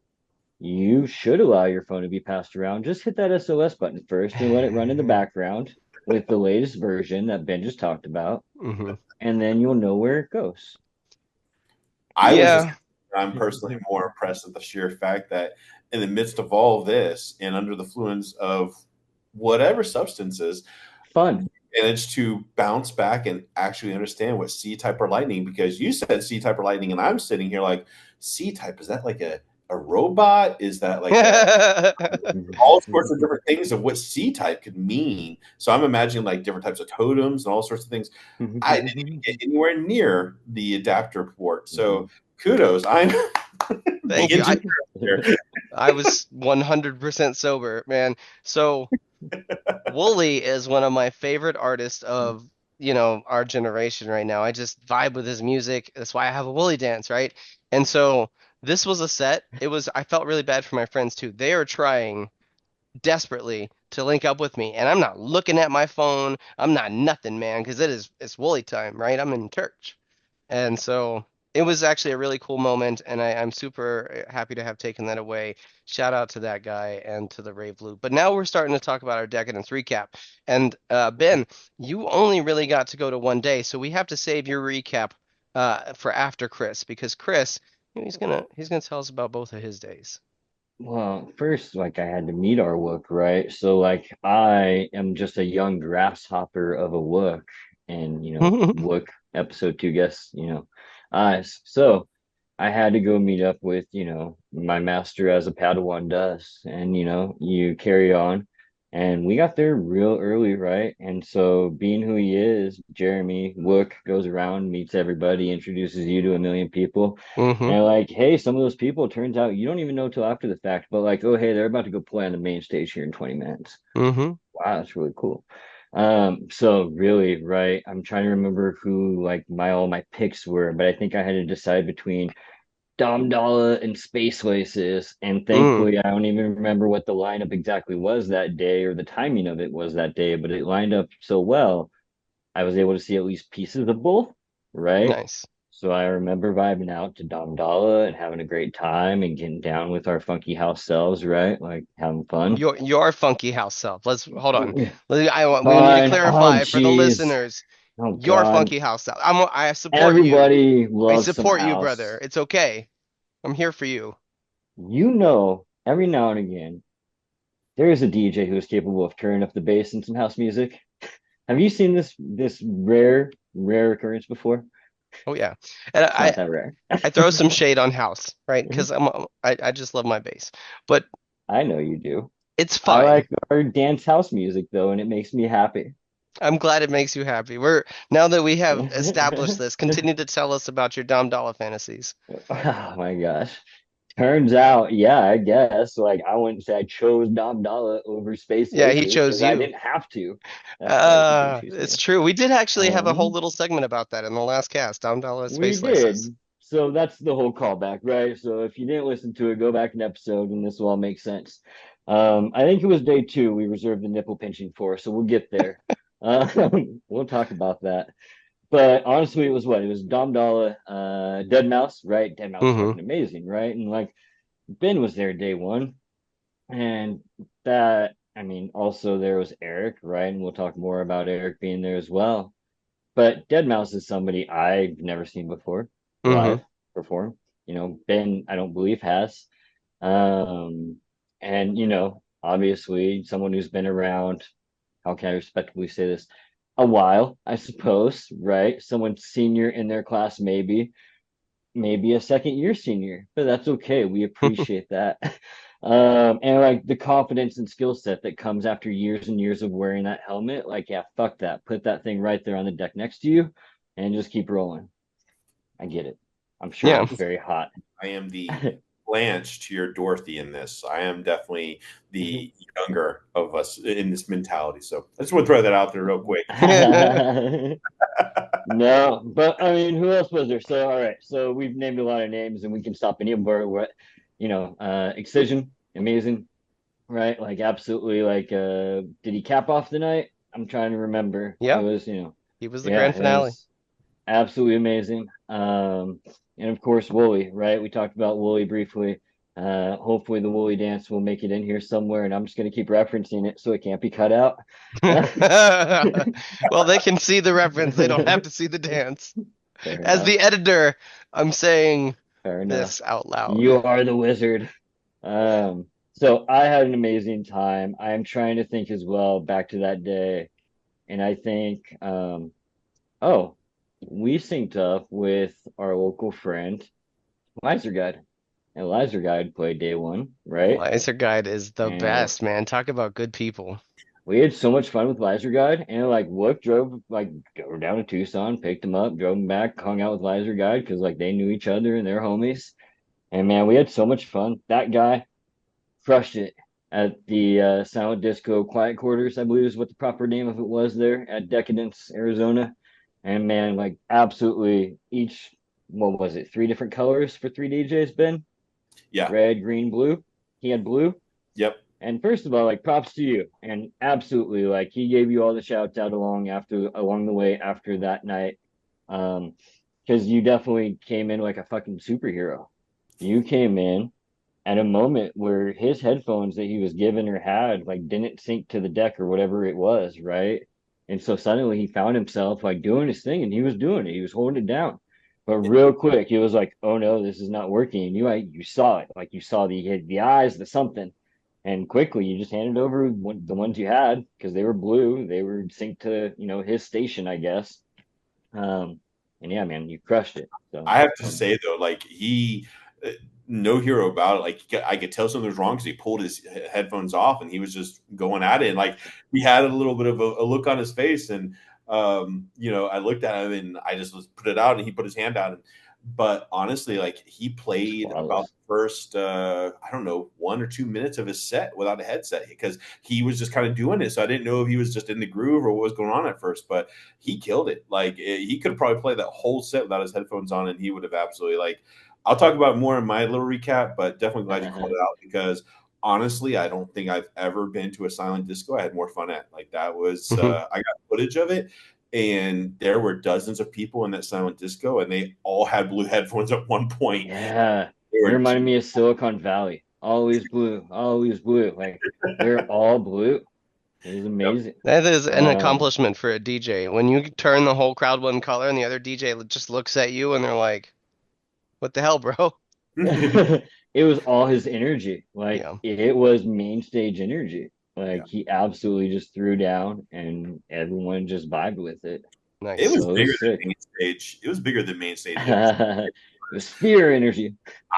you should allow your phone to be passed around. Just hit that SOS button first and let it run in the background with the latest version that Ben just talked about, Hmm. and then you'll know where it goes. I was just Yeah. I'm personally more impressed at the sheer fact that in the midst of all this and under the influence of whatever substances, Fun. managed to bounce back and actually understand what C type or lightning, because you said C type or lightning and I'm sitting here like, C type, is that like a robot? Is that like a all sorts of different things of what C type could mean? So I'm imagining like different types of totems and all sorts of things. I didn't even get anywhere near the adapter port. So kudos. I'm the Thank you. engineer here. I was 100% sober, man. So Wooly is one of my favorite artists of, our generation right now. I just vibe with his music. That's why I have a Wooly dance, right? And so this was a set. I felt really bad for my friends too. They are trying desperately to link up with me, and I'm not looking at my phone. I'm not nothing, man, because it's Wooly time, right? I'm in church. And so it was actually a really cool moment, and I'm super happy to have taken that away. Shout out to that guy and to the Rave Loop. But now we're starting to talk about our Decadence recap. And Ben, you only really got to go to one day, so we have to save your recap for after Chris, because Chris, he's gonna tell us about both of his days. Well, first, like I had to meet our Wook, right? So, like, I am just a young grasshopper of a Wook, and Wook episode two guest, so I had to go meet up with, my master as a Padawan does, and you carry on, and we got there real early, right? And so, being who he is, Jeremy Wook goes around, meets everybody, introduces you to a million people. Mm-hmm. And like, hey, some of those people, turns out you don't even know till after the fact, but like, oh, hey, they're about to go play on the main stage here in 20 minutes. Mm-hmm. Wow, that's really cool. So really, right, I'm trying to remember who like all my picks were, but I think I had to decide between Dom Dalla and Space Laces. And Mm. thankfully, I don't even remember what the lineup exactly was that day or the timing of it was that day, but it lined up so well. I was able to see at least pieces of both, right? Nice. So I remember vibing out to Dom Dalla and having a great time and getting down with our funky house selves, right? Like having fun. Your funky house self. Let's hold on. We need to Fine. Oh, clarify for the jeez. listeners. Oh, Your God. funky house self. I support you. Everybody I loves some support you, brother. house. It's okay. I'm here for you. Every now and again, there is a DJ who is capable of turning up the bass in some house music. Have you seen this rare occurrence before? Oh yeah, and It's not that rare. I throw some shade on house, right? Because I just love my bass, but I know you do. it's I fine. like our dance house music though, and it makes me happy. I'm glad it makes you happy. Now that we have established this, continue to tell us about your Dom Dollar fantasies. Oh my gosh. Turns out, yeah, I guess. Like I wouldn't say I chose Dom Dalla over Space Yeah, he Laces chose because I you. didn't have to. That's right, he did choose It's me. true. We did actually have a whole Um, little segment about that in the last cast. Dom Dollar we Space Laces. did. So that's the whole callback, right? So if you didn't listen to it, go back an episode and this will all make sense. I think it was day two we reserved the nipple pinching for, so we'll get there. We'll talk about that. But honestly, it was what? It was Dom Dalla, Dead Mouse, right? Dead Mouse Mm-hmm. fucking amazing, right? And like Ben was there day one. And that, I mean, also there was Eric, right? And we'll talk more about Eric being there as well. But Dead Mouse is somebody I've never seen before Mm-hmm. live perform. Ben, I don't believe has. Um, and obviously someone who's been around how can I respectfully say this? A while, I suppose, right? Someone senior in their class, maybe a second year senior, but that's okay. We appreciate that. And like the confidence and skill set that comes after years and years of wearing that helmet, like, yeah, fuck that. Put that thing right there on the deck next to you and just keep rolling. I get it. I'm sure Yeah. it was very hot. I am the Blanche to your Dorothy in this. I am definitely the younger of us in this mentality. So I just want to throw that out there real quick. No, but I mean, who else was there? So, all right, so we've named a lot of names, and we can stop any of them. What, Excision, amazing, right? Like, absolutely. Like, did he cap off the night? I'm trying to remember. It Yeah. was, He was the yeah, grand it finale. was absolutely amazing. And of course, Wooly, right? We talked about Wooly briefly. Hopefully, the Wooly dance will make it in here somewhere, and I'm just going to keep referencing it so it can't be cut out. Well, they can see the reference. They don't have to see the dance. Fair As enough. the editor, I'm saying Fair enough. this out loud. You are the wizard. So I had an amazing time. I am trying to think as well back to that day, and I think, oh, we synced up with our local friend, Lizer Guide, and Lizer Guide played day one, right? Laser Guide is the And best, man. Talk about good people. we had so much fun with Lizer Guide, and like Wolf drove like go down to Tucson, picked him up, drove him back, hung out with Lizer Guide because like they knew each other and they're homies. And man, we had so much fun. That guy crushed it at the Silent Disco Quiet Quarters, I believe is what the proper name of it was there at Decadence, Arizona. And man, like absolutely each, what was it, three different colors for three DJs, Ben? Yeah. Red, green, blue. He had blue. Yep. And first of all, like props to you. And absolutely, like he gave you all the shouts out along the way after that night. Because you definitely came in like a fucking superhero. You came in at a moment where his headphones that he was given or had like didn't sync to the deck or whatever it was, right? And so suddenly he found himself like doing his thing and he was doing it. He was holding it down. But real quick, he was like, "Oh no, this is not working." And you saw it, like you saw the eyes, the something, and quickly you just handed over the ones you had because they were blue. They were synced to his station, I guess. And yeah, man, you crushed it. So I have to say though, like he, no hero about it. Like I could tell something was wrong because he pulled his headphones off and he was just going at it. And like he had a little bit of a look on his face, and I looked at him and I just put it out, and he put his hand out. But honestly, like he played about the first, I don't know, 1 or 2 minutes of his set without a headset because he was just kind of doing it. So I didn't know if he was just in the groove or what was going on at first, but he killed it. Like he could have probably played that whole set without his headphones on, and he would have absolutely like. I'll talk about more in my little recap, but definitely glad you called it out because honestly, I don't think I've ever been to a silent disco I had more fun at. Like that was, I got footage of it, and there were dozens of people in that silent disco, and they all had blue headphones at one point. Yeah, it reminded me of Silicon Valley. Always blue, always blue. Like they're all blue. It was amazing. That is an accomplishment for a DJ. When you turn the whole crowd one color and the other DJ just looks at you and they're like, "What the hell, bro?" It was all his energy. Like it was main stage energy. Like he absolutely just threw down and everyone just vibed with it. Nice. It was bigger than main stage. It was bigger than main stage. The sphere energy.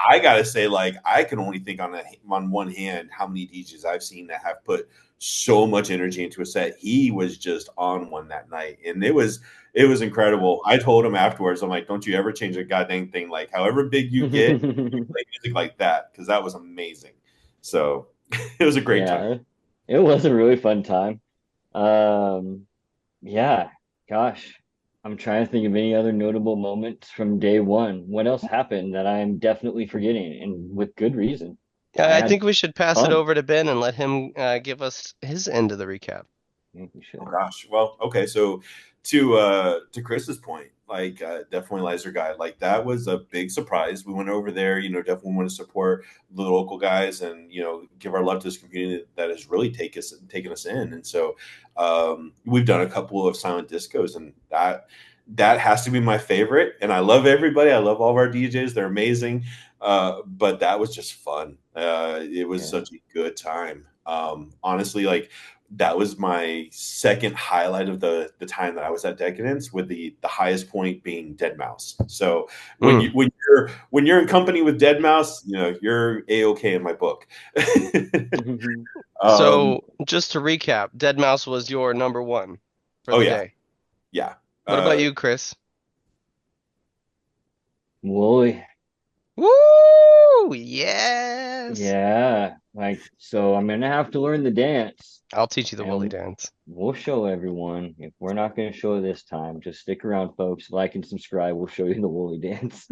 I gotta say, like, I can only think on one hand how many DJs I've seen that have put so much energy into a set. He was just on one that night, and it was incredible. I told him afterwards, I'm like, "Don't you ever change a goddamn thing. Like, however big you get, you play music like that because that was amazing." So it was a great time. It was a really fun time. Yeah, gosh. I'm trying to think of any other notable moments from day one. What else happened that I'm definitely forgetting, and with good reason? Yeah, I think we should pass it over to Ben and let him give us his end of the recap. Oh gosh. Well, okay. So to Chris's point, like definitely Lizer Guide, like that was a big surprise. We went over there, definitely want to support the local guys and give our love to this community that has really taken us in. And so we've done a couple of silent discos, and that has to be my favorite. And I love everybody. I love all of our DJs. They're amazing. But that was just fun. It was such a good time. Honestly, like that was my second highlight of the time that I was at Decadence, with the highest point being Dead Mouse. So Mm. when you're in company with Dead Mouse, you're a-okay in my book. um, So just to recap, Dead Mouse was your number one for oh the yeah, day. yeah. What about you, Chris? Wooly. Woo! Yes. Yeah. So I'm gonna have to learn the dance. I'll teach you the Willy And dance. we'll show everyone. If we're not gonna show this time, just stick around, folks. Like and subscribe. We'll show you the Woolly dance.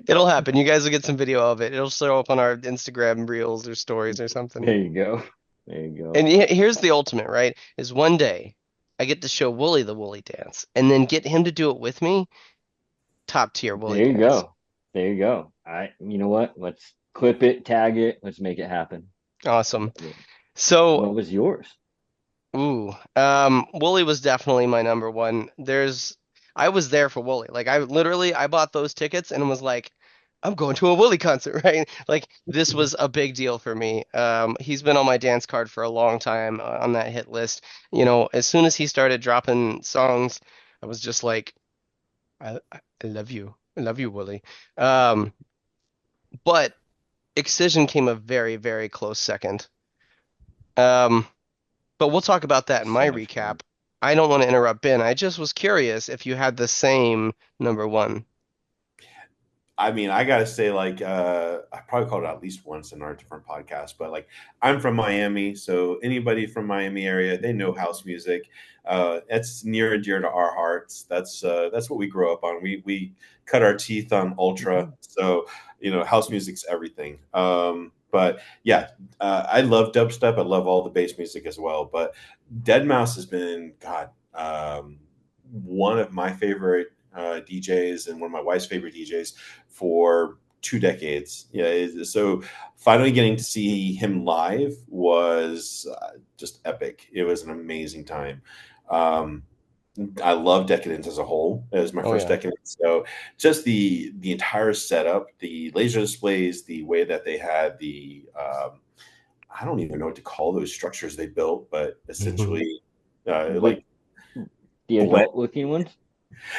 It'll happen. You guys will get some video of it. It'll show up on our Instagram reels or stories or something. There you go. There you go. And here's the ultimate, right? Is one day I get to show Wooly the Woolly dance and then get him to do it with me. Top tier Woolly There you dance. go. There you go. You know what? Let's clip it, tag it. Let's make it happen. Awesome. So, What was yours? Wooly was definitely my number one. I was there for Wooly. Like I bought those tickets and was like, I'm going to a Wooly concert, right? Like this was a big deal for me. He's been on my dance card for a long time on that hit list. As soon as he started dropping songs, I was just like, I love you. I love you, Wooly. Um, but Excision came a very, very close second. Um, But we'll talk about that in my So much recap. fun. I don't want to interrupt Ben. I just was curious if you had the same number one. I mean, I gotta say, I probably called it at least once in our different podcasts, but like, I'm from Miami, so anybody from Miami area, they know house music. It's near and dear to our hearts. That's what we grew up on. We cut our teeth on Ultra, so house music's everything. But yeah, I love dubstep. I love all the bass music as well. But Dead Mouse has been, God, one of my favorite DJs and one of my wife's favorite DJs for 2 decades. Yeah, so finally getting to see him live was just epic. It was an amazing time. Um, I love Decadence as a whole. It was my Oh first yeah. Decadence, so just the entire setup, the laser displays, the way that they had I don't even know what to call those structures they built, but essentially, Like like the blend. adult looking ones?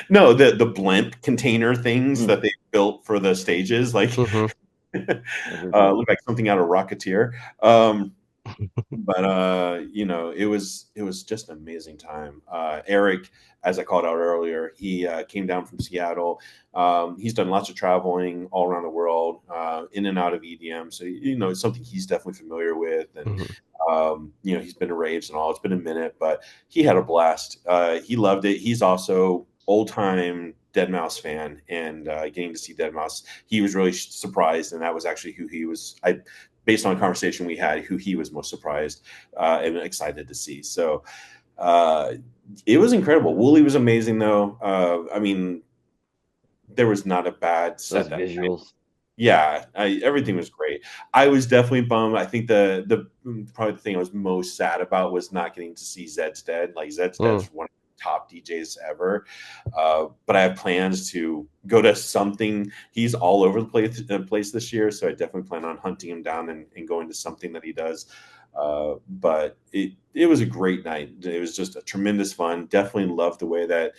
No, the blimp container things Mm. that they built for the stages, like hmm look like something out of Rocketeer. But it was just an amazing time. Eric, as I called out earlier, he came down from Seattle. He's done lots of traveling all around the world, in and out of EDM, so it's something he's definitely familiar with. And hmm he's been to raves and all. It's been a minute, but he had a blast. He loved it. He's also old time Dead Mouse fan, and getting to see Dead Mouse, he was really surprised, and that was actually who he was. Based on a conversation we had, who he was most surprised and excited to see. So it was incredible. Wooly was amazing, though. I mean, there was not a bad Those set that night. visuals. Yeah, everything was great. I was definitely bummed. I think the probably the thing I was most sad about was not getting to see Zed's Dead. Like Zed's Dead's one of the top DJs ever. But I have plans to go to something. He's all over the place this year, so I definitely plan on hunting him down and going to something that he does. But it was a great night. It was just a tremendous fun. Definitely loved the way that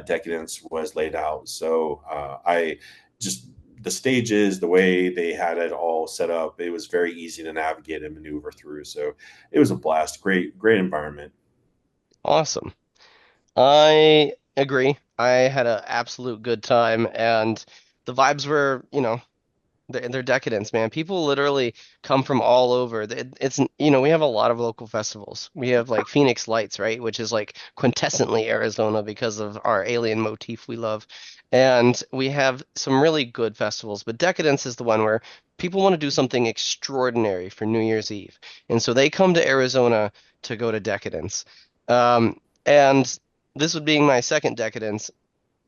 Decadence was laid out. So I just the stages, the way they had it all set up, it was very easy to navigate and maneuver through. So it was a blast. Great environment. Awesome. I agree. I had an absolute good time, and the vibes were, they're decadence, man. People literally come from all over. We have a lot of local festivals. We have like Phoenix Lights, right? Which is like quintessently Arizona because of our alien motif we love. And we have some really good festivals, but Decadence is the one where people want to do something extraordinary for New Year's Eve. And so they come to Arizona to go to Decadence. And this would being my second Decadence,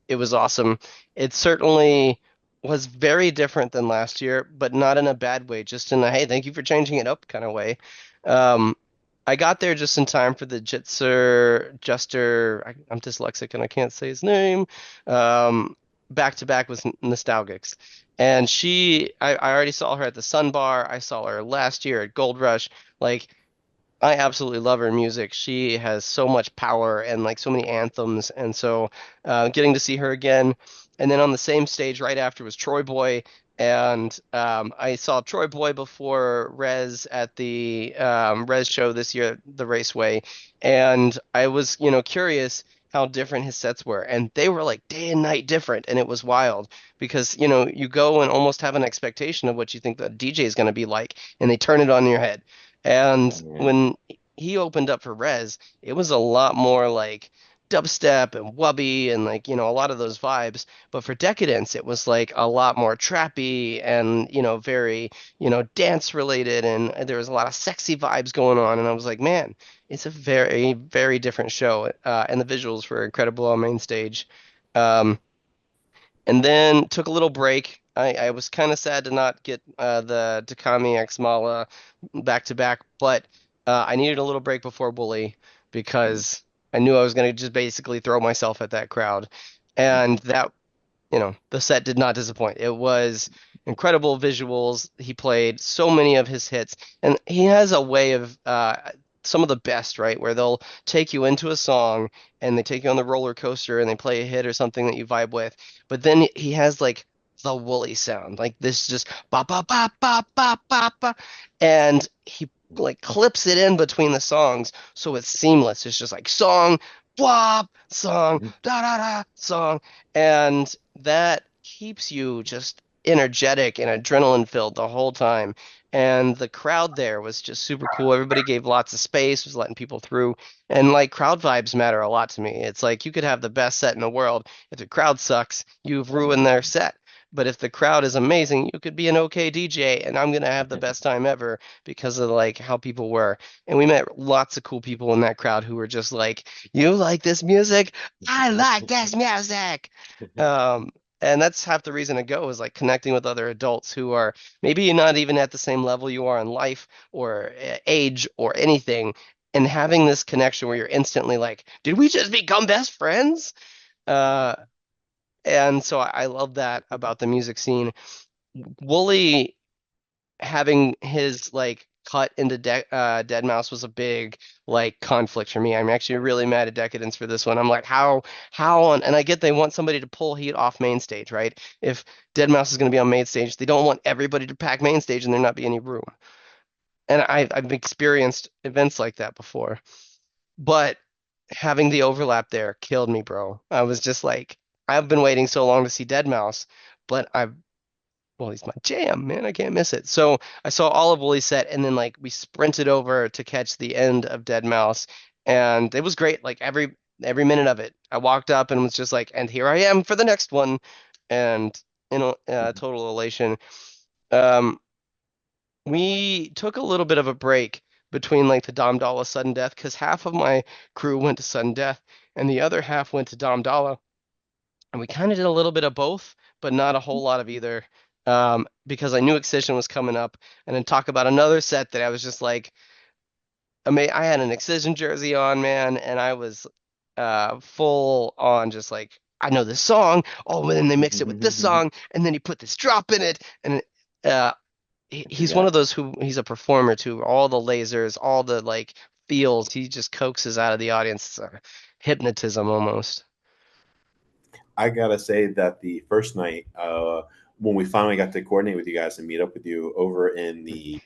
it was awesome. It certainly was very different than last year, but not in a bad way, just in a hey, thank you for changing it up kind of way. Um, I got there just in time for the I'm dyslexic and I can't say his name. Back to back with Nostalgics. And I already saw her at the Sun Bar. I saw her last year at Gold Rush. Like, I absolutely love her music. She has so much power and like so many anthems, and so getting to see her again, and then on the same stage right after was Troy Boy, and I saw Troy Boy before Rez at the Rez show this year, the Raceway, and I was curious how different his sets were, and they were like day and night different, and it was wild because you go and almost have an expectation of what you think the DJ is going to be like, and they turn it on your head. And Yeah. when he opened up for Rez, it was a lot more like dubstep and wubby and like, a lot of those vibes. But for Decadence, it was like a lot more trappy and, very, dance related. And there was a lot of sexy vibes going on. And I was like, man, it's a very, very different show. And the visuals were incredible on main stage. Um, and then took a little break. I was kind of sad to not get the Takami X Mala back to back, but I needed a little break before Bully because I knew I was going to just basically throw myself at that crowd. And that, the set did not disappoint. It was incredible visuals. He played so many of his hits, and he has a way of some of the best, right? Where they'll take you into a song and they take you on the roller coaster and they play a hit or something that you vibe with. But then he has like the woolly sound, like this just ba ba ba ba ba ba ba, and he like clips it in between the songs so it's seamless. It's just like song, blah, song, da da da, song, and that keeps you just energetic and adrenaline filled the whole time. And the crowd there was just super cool. Everybody gave lots of space, was letting people through. And like crowd vibes matter a lot to me. It's like you could have the best set in the world. If the crowd sucks, you've ruined their set. But if the crowd is amazing, you could be an okay DJ and I'm gonna have the best time ever because of like how people were. And we met lots of cool people in that crowd who were just like, "You like this music? I like this music." Um, and that's half the reason to go is like connecting with other adults who are maybe not even at the same level you are in life or age or anything, and having this connection where you're instantly like, did we just become best friends? Uh, and so I love that about the music scene. Wooly having his like cut into Dead Mouse was a big like conflict for me. I'm actually really mad at Decadence for this one. I'm like, how on? And I get they want somebody to pull heat off main stage, right? If Dead Mouse is going to be on main stage, they don't want everybody to pack main stage and there not be any room. And I've experienced events like that before, but having the overlap there killed me, bro. I was just like, I've been waiting so long to see Dead Mouse, but I've well, he's my jam, man. I can't miss it. So I saw all of Woolly's set, and then like we sprinted over to catch the end of Dead Mouse, and it was great. Like every minute of it, I walked up and was just like, and here I am for the next one, and total elation. Um, we took a little bit of a break between like the Dom Dalla sudden death because half of my crew went to sudden death, and the other half went to Dom Dalla. And we kind of did a little bit of both, but not a whole lot of either. Because I knew Excision was coming up, and then talk about another set that I was just like, I had an Excision jersey on, man, and I was full on just like, I know this song. Oh, and then they mix it with this song, and then he put this drop in it, and uh, I he's one forgot. of those who he's a performer too. All the lasers, all the like feels, he just coaxes out of the audience. Hypnotism almost. I gotta say that the first night, when we finally got to coordinate with you guys and meet up with you over in the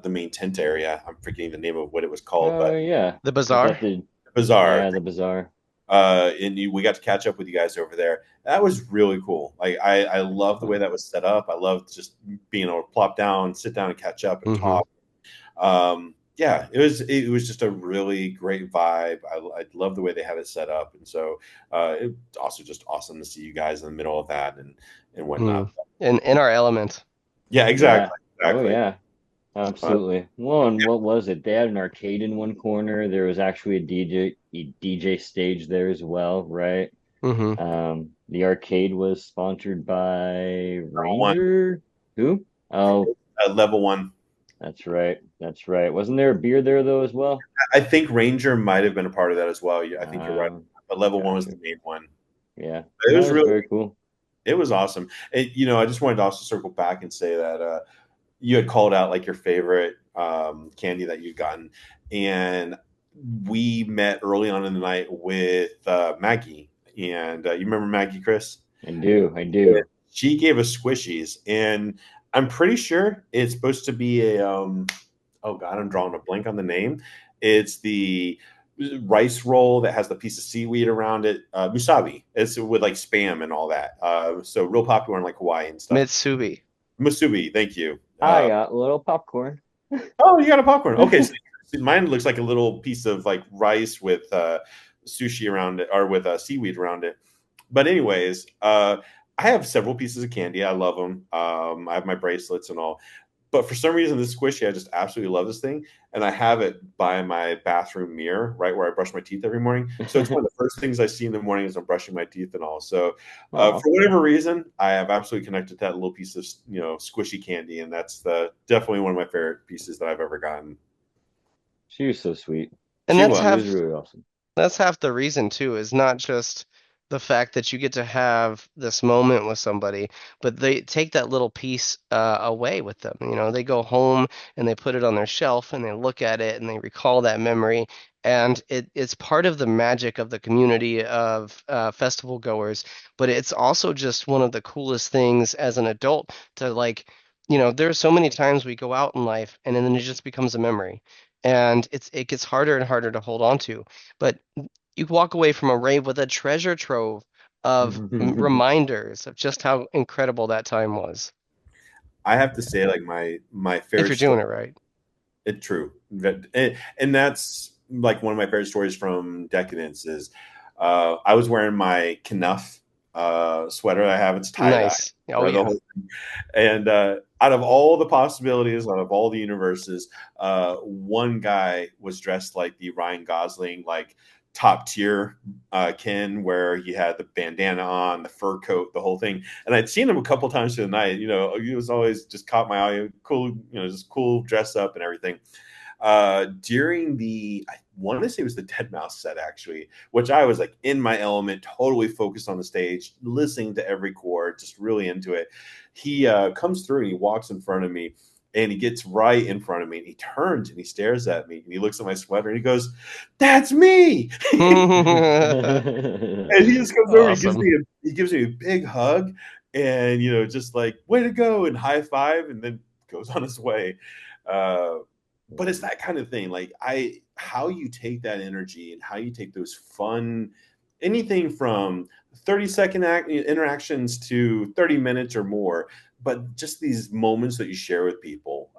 main tent area, I'm forgetting the name of what it was called, Oh but yeah. The Was Bazaar. that the Bazaar. yeah, the bazaar? We got to catch up with you guys over there. That was really cool. Like I love the way that was set up. I love just being able to plop down, sit down, and catch up and Hmm. talk. Yeah, it was just a really great vibe. I love the way they had it set up, and so it's also just awesome to see you guys in the middle of that and whatnot. In our element. Yeah, Yeah. exactly, Oh exactly. yeah. Absolutely. Well, and what was it? They had an arcade in one corner. There was actually a DJ stage there as well, right? Hmm. The arcade was sponsored by Level one, Ranger. Who? Oh, level one. that's right. That's right. Wasn't there a beer there though as well? I think Ranger might have been a part of that as well. Yeah, I think you're right. Um, But level one was the gotcha. main one. Yeah. It That was was really very cool. It was awesome. I just wanted to also circle back and say that you had called out like your favorite candy that you'd gotten, and we met early on in the night with Maggie, and you remember Maggie, Chris? I do. She gave us squishies, and I'm pretty sure it's supposed to be a oh god, I'm drawing a blank on the name. It's the rice roll that has the piece of seaweed around it. Musabi. It's with like spam and all that. So real popular in like Hawaii and stuff. Mitsubi. Musubi, thank you. I got a little popcorn. Oh, you got a popcorn. Okay, so mine looks like a little piece of like rice with sushi around it, or with seaweed around it. But anyways, I have several pieces of candy. I love them. I have my bracelets and all. But for some reason, this squishy, I just absolutely love this thing. And I have it by my bathroom mirror, right where I brush my teeth every morning. So it's one of the first things I see in the morning as I'm brushing my teeth and all. So for whatever reason, I have absolutely connected to that little piece of, squishy candy. And that's definitely one of my favorite pieces that I've ever gotten. She was so sweet. And She that's was really awesome. That's half the reason too, is not just the fact that you get to have this moment with somebody, but they take that little piece away with them. They go home and they put it on their shelf and they look at it and they recall that memory. And it's part of the magic of the community of festival goers, but it's also just one of the coolest things as an adult to like, there's so many times we go out in life and then it just becomes a memory. And it gets harder and harder to hold on to. But you walk away from a rave with a treasure trove of reminders of just how incredible that time was. I have to say, like my favorite. If you're doing it right. It's true, and that's like one of my favorite stories from Decadence is I was wearing my Knuff sweater I have. It's tie-dye. Nice. Oh, yeah. And out of all the possibilities, out of all the universes, one guy was dressed like the Ryan Gosling, like top tier Ken, where he had the bandana on, the fur coat, the whole thing. And I'd seen him a couple times through the night. He was always just caught my eye, cool, just cool dress up and everything. During I want to say it was the Deadmau5 set actually, which I was like in my element, totally focused on the stage, listening to every chord, just really into it. He comes through and he walks in front of me and he gets right in front of me and he turns and he stares at me and he looks at my sweater and he goes, "That's me." And he just comes over, he gives me a big hug and, just like, "Way to go," and high five, and then goes on his way. But it's that kind of thing. Like how you take that energy and how you take those fun, anything from 30-second interactions to 30 minutes or more, but just these moments that you share with people.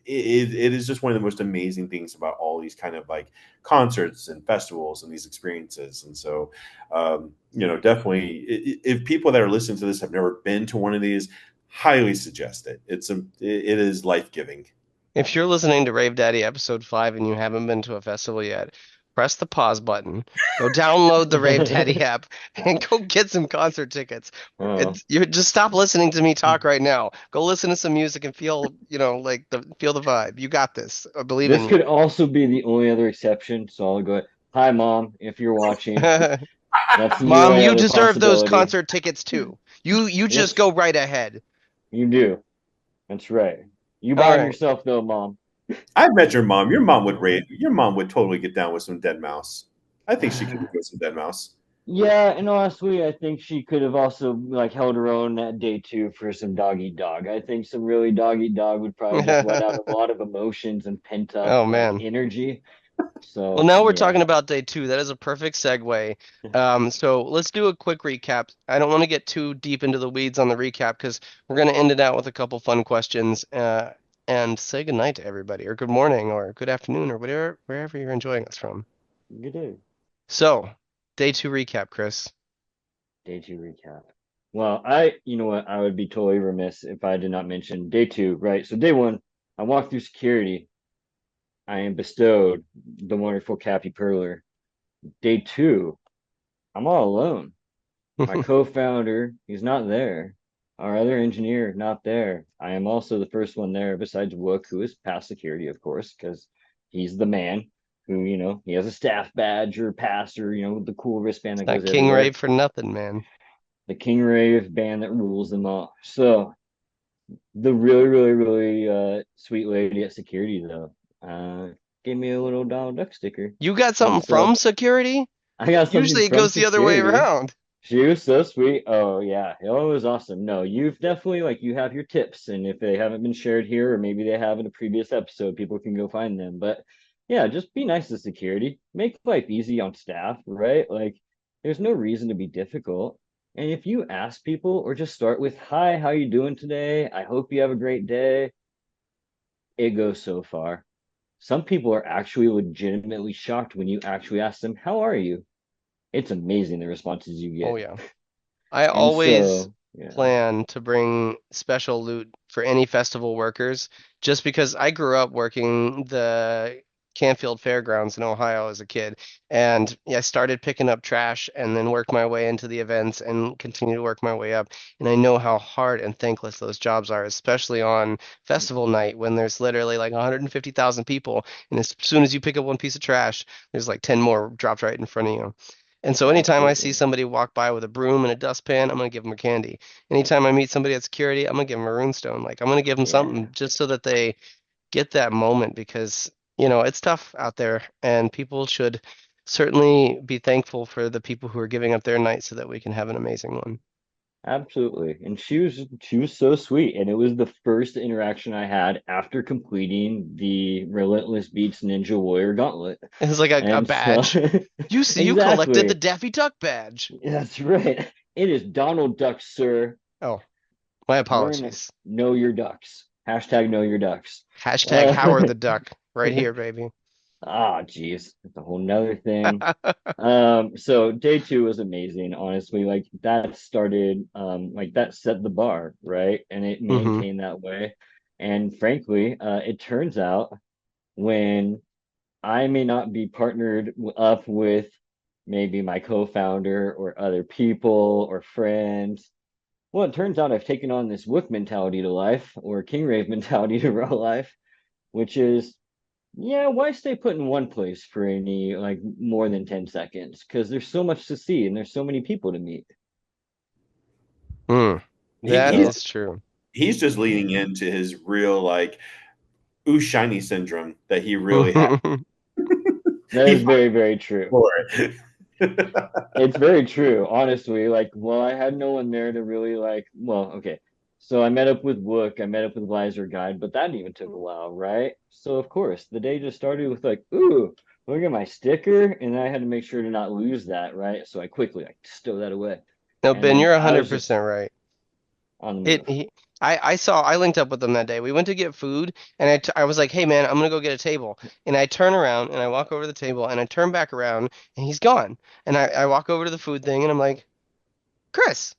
It is just one of the most amazing things about all these kind of like concerts and festivals and these experiences. And so, definitely if people that are listening to this have never been to one of these, highly suggest it. It is life-giving. If you're listening to RaveDaddy episode 5 and you haven't been to a festival yet, press the pause button, go download the RaveDaddy app, and go get some concert tickets. You just stop listening to me talk right now. Go listen to some music and feel, feel the vibe. You got this. I believe in you. This could also be the only other exception, so I'll go. Hi, Mom, if you're watching. That's Mom, you deserve those concert tickets too. You just go right ahead. You do. That's right. You buy them yourself, though, Mom. I've met your mom. Your mom would totally get down with some Deadmau5. I think she could do some Deadmau5. Yeah, and honestly, I think she could have also held her own at day 2 for some dog eat dog. I think some really dog eat dog would probably just let out a lot of emotions and pent up energy. So well, now we're talking about day 2. That is a perfect segue. So let's do a quick recap. I don't want to get too deep into the weeds on the recap because we're going to end it out with a couple fun questions and say goodnight to everybody, or good morning, or good afternoon, or wherever you're enjoying us from. Good day. So, day 2 recap, Chris. Day 2 recap. Well, you know what? I would be totally remiss if I did not mention day 2, right? So day 1, I walked through security. I am bestowed the wonderful Cappy Perler. Day 2, I'm all alone. My co-founder, he's not there. Our other engineer, not there. I am also the first one there besides Wook, who is past security, of course, because he's the man who, he has a staff badge or pass or, the cool wristband that goes King Rave for nothing, man. The King Rave band that rules them all. So The really, really, really sweet lady at security though, gave me a little Donald Duck sticker. You got And something so from security? I got something Usually it from goes the other way security. around. She was so sweet. Oh yeah, it was awesome. No, you've definitely like you have your tips, and if they haven't been shared here, or maybe they have in a previous episode, people can go find them. But yeah, just be nice to security. Make life easy on staff, right? Like there's no reason to be difficult. And if you ask people or just start with, "Hi, how you doing today? I hope you have a great day." It goes so far. Some people are actually legitimately shocked when you actually ask them, "How are you?" It's amazing the responses you Oh get. yeah. I And always so, yeah. plan to bring special loot for any festival workers just because I grew up working the Canfield Fairgrounds in Ohio as a kid. And yeah, I started picking up trash and then worked my way into the events and continue to work my way up. And I know how hard and thankless those jobs are, especially on festival night when there's literally like 150,000 people. And as soon as you pick up one piece of trash, there's like 10 more dropped right in front of you. And so anytime I see Absolutely. somebody walk by with a broom and a dustpan, I'm gonna give them a candy. Anytime I meet somebody at security, I'm gonna give them a runestone. Like I'm gonna give them Yeah, something just so that they get that moment because, it's tough out there and people should certainly be thankful for the people who are giving up their night so that we can have an amazing one. absolutely. And she was so sweet. And it was the first interaction I had after completing the Relentless Beats Ninja Warrior Gauntlet. It's like a And so badge. You see, you collected the exactly. Daffy Duck badge. That's right. It is Donald Duck, sir. Oh, my Learn apologies. know your ducks. Hashtag know your ducks. Hashtag Howard Uh, the Duck right here, baby. geez, that's a whole nother thing. So day two was amazing, honestly. Like that started, like that set the bar, right? And it hmm maintained that way. And frankly, it turns out when I may not be partnered up with maybe my co-founder or other people or friends. Well, it turns out I've taken on this Wook mentality to life or King Rave mentality to real life, which is yeah, why stay put in one place for any like more than 10 seconds? Because there's so much to see and there's so many people to meet. Mm, He, that he's So is true. he's just leaning into his real like ooh shiny syndrome that he really has. that He is fought very, very true. for it. It's very true, honestly. Like, well, I had no one there to really like, well, okay. So I met up with Wook, I met up with Lizer Guide, but that even took a while, right? So of course, the day just started with like, ooh, look at my sticker, and I had to make sure to not lose that, right? So I quickly like stow that away. No, And Ben, then you're I was just 100% right. on the It move. he, I linked up with them that day. We went to get food and I was like, "Hey man, I'm gonna go get a table." And I turn around and I walk over to the table and I turn back around and he's gone. And I walk over to the food thing and I'm like, "Chris,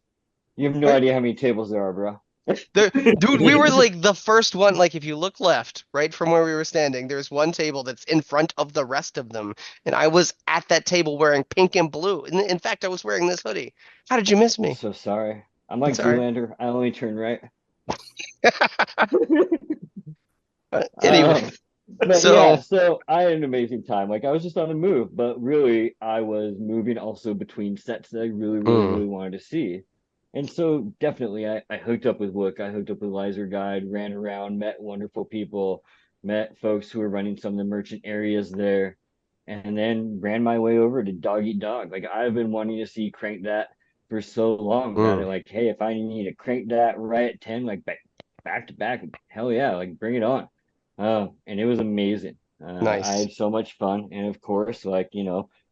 You have no are idea how many tables there are, bro. there dude, we were like the first one. Like if you look left, right from where we were standing, there's one table that's in front of the rest of them. And I was at that table wearing pink and blue. In fact, I was wearing this hoodie. How did you miss I'm me? so sorry. I'm It's like all right. Zoolander. I only turn right. Anyway, Um, but so yeah, so I had an amazing time. Like I was just on the move, but really I was moving also between sets that I really, really, mm, really wanted to see. And so definitely I hooked up with Wook, I hooked up with Lizer Guide, ran around, met wonderful people, met folks who were running some of the merchant areas there, and then ran my way over to Dog Eat Dog. Like I've been wanting to see Crank That for so long that mm, like, hey, if I need to crank that right at 10, like back to back, hell yeah, like bring it on. And it was amazing. I nice. had so much fun, and of course, like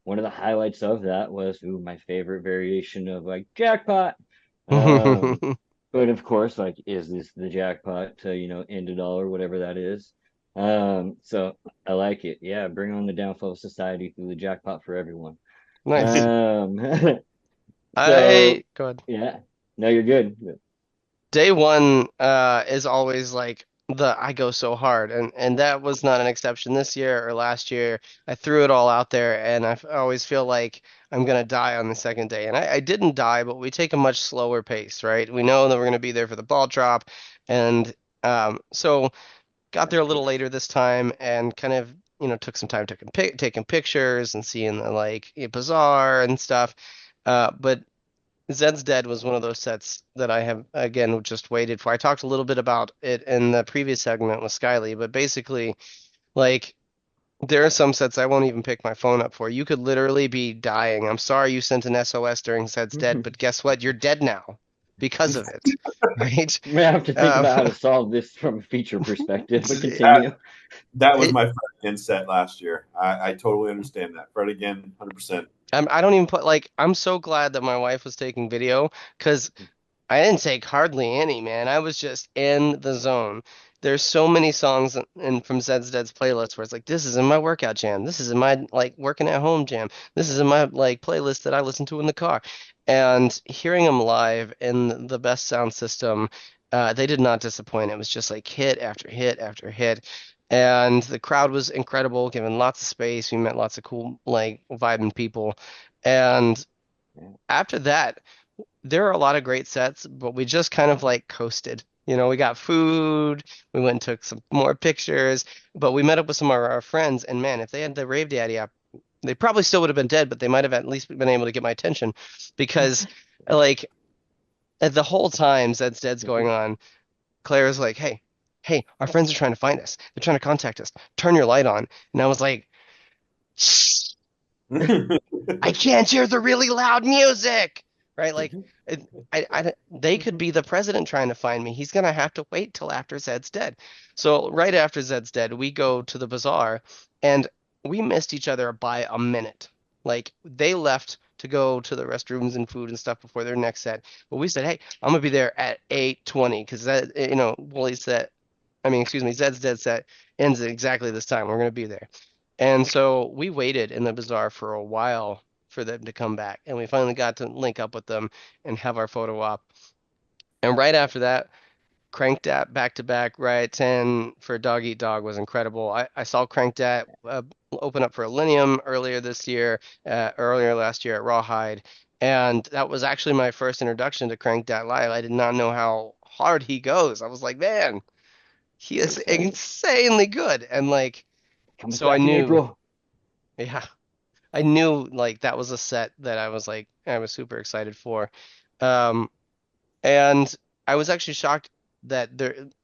one of the highlights of that was my favorite variation of like jackpot. Um, but of course, like, is this the jackpot to end it all or whatever that is? So I like it. Yeah, bring on the downfall of society through the jackpot for everyone. Nice. Um, I so go ahead. yeah, no, you're good. Day one is always like the I go so hard and that was not an exception this year or last year. I threw it all out there and always feel like I'm gonna die on the second day. And I didn't die, but we take a much slower pace, right? We know that we're gonna be there for the ball drop and so got there a little later this time and kind of took some time taking pictures and seeing the like bazaar and stuff. But Zed's Dead was one of those sets that I have again just waited for. I talked a little bit about it in the previous segment with Skyly, but basically, like, there are some sets I won't even pick my phone up for. You could literally be dying. I'm sorry you sent an SOS during Zed's Dead, but guess what? You're dead now because of it, right? We have to think Um, about how to solve this from a feature perspective, but That, continue. that was it, my Fred again set last year. I totally understand that. Fred again, 100%. I don't even put like I'm so glad that my wife was taking video because I didn't take hardly any, man. I was just in the zone. There's so many songs in from Zed's Dead's playlist where it's like, this is in my workout jam. This is in my like working at home jam. This is in my like playlist that I listen to in the car. And hearing them live in the best sound system, they did not disappoint. It was just like hit after hit after hit. And the crowd was incredible, given lots of space. We met lots of cool, like, vibing people. And after that, there are a lot of great sets, but we just kind of like coasted. You know, we got food, we went and took some more pictures, but we met up with some of our friends, and man, if they had the RaveDaddy app, they probably still would have been dead, but they might have at least been able to get my attention because, like, at the whole time Zed's Dead's going on, Claire's like, hey, our friends are trying to find us. They're trying to contact us. Turn your light on. And I was like, shh, I can't hear the really loud music, right? Like, they could be the president trying to find me. He's gonna have to wait till after Zed's dead. So right after Zed's dead, we go to the bazaar, and we missed each other by a minute. Like they left to go to the restrooms and food and stuff before their next set, but we said, hey, I'm gonna be there at 8:20 because that, Willie's set, I mean, excuse me, Zed's dead set ends at exactly this time. We're gonna be there. And so we waited in the bazaar for a while for them to come back, and we finally got to link up with them and have our photo op. And right after that, Cranked Dat back to back, right? 10 for Dog Eat Dog was incredible. I saw Cranked Dat open up for Millennium earlier last year at Rawhide, and that was actually my first introduction to Cranked Dat live. I did not know how hard he goes. I was like, man, he is insanely good. And like, Comes so I back in knew, April. yeah, I knew like that was a set that I was super excited for. Um, and I was actually shocked that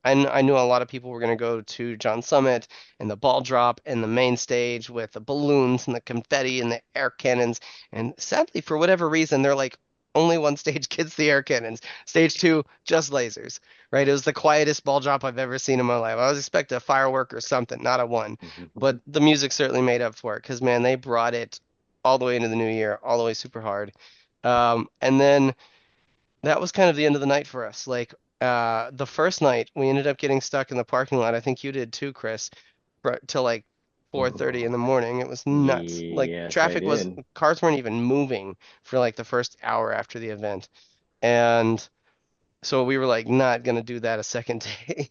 I knew a lot of people were going to go to John Summit and the ball drop and the main stage with the balloons and the confetti and the air cannons. And sadly, for whatever reason, they're like, only one stage gets the air cannons. Stage two, just lasers, right? It was the quietest ball drop I've ever seen in my life. I was expecting a firework or something, not a one. But the music certainly made up for it because, man, they brought it all the way into the new year, all the way super hard. And then that was kind of the end of the night for us. Like the first night, we ended up getting stuck in the parking lot. I think you did too, Chris, till like 4:30 in the morning. It was nuts. Like Yes, I traffic was, did. cars weren't even moving for like the first hour after the event. And so we were like not gonna do that a second day.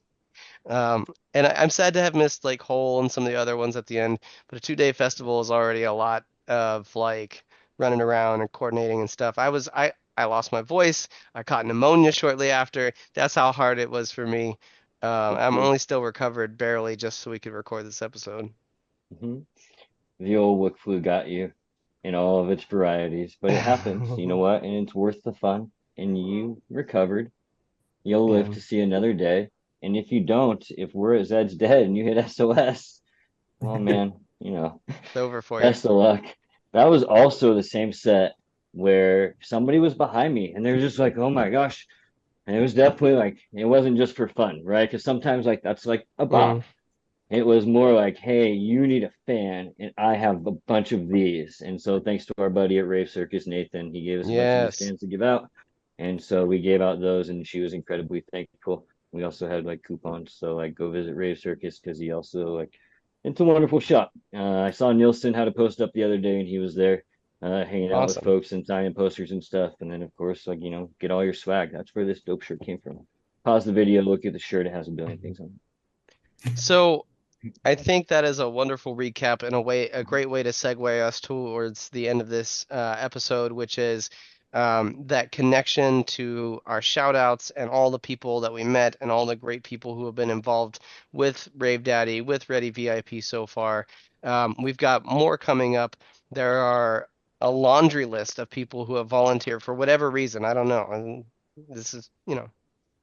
And I'm sad to have missed like Hole and some of the other ones at the end, but a 2-day festival is already a lot of like running around and coordinating and stuff. I lost my voice. I caught pneumonia shortly after. That's how hard it was for me. I'm only still recovered barely just so we could record this episode. Mhm. The old Wick flu got you in all of its varieties, but it happens. You know what? And it's worth the fun. And you recovered. You'll live Yeah, to see another day. And if you don't, if we're at Zed's dead and you hit SOS, well, man, it's over for you. best of luck. That was also the same set where somebody was behind me and they were just like, oh my gosh. And it was definitely like, it wasn't just for fun, right? Because sometimes, like, that's like a Mm, bop. It was more like, hey, you need a fan, and I have a bunch of these. And so, thanks to our buddy at Rave Circus, Nathan, he gave us a bunch of these yes. fans to give out. And so we gave out those, and she was incredibly thankful. We also had like coupons, so like go visit Rave Circus because he also like it's a wonderful shop. I saw Nielsen had a post up the other day, and he was there hanging out with Awesome. folks and signing posters and stuff. And then of course, like get all your swag. That's where this dope shirt came from. Pause the video, look at the shirt. It has a billion things on So I think that is a wonderful recap and a great way to segue us towards the end of this episode, which is that connection to our shout outs and all the people that we met and all the great people who have been involved with RaveDaddy, with RDY VIP so far. We've got more coming up. There are a laundry list of people who have volunteered for whatever reason. I don't know. And this is,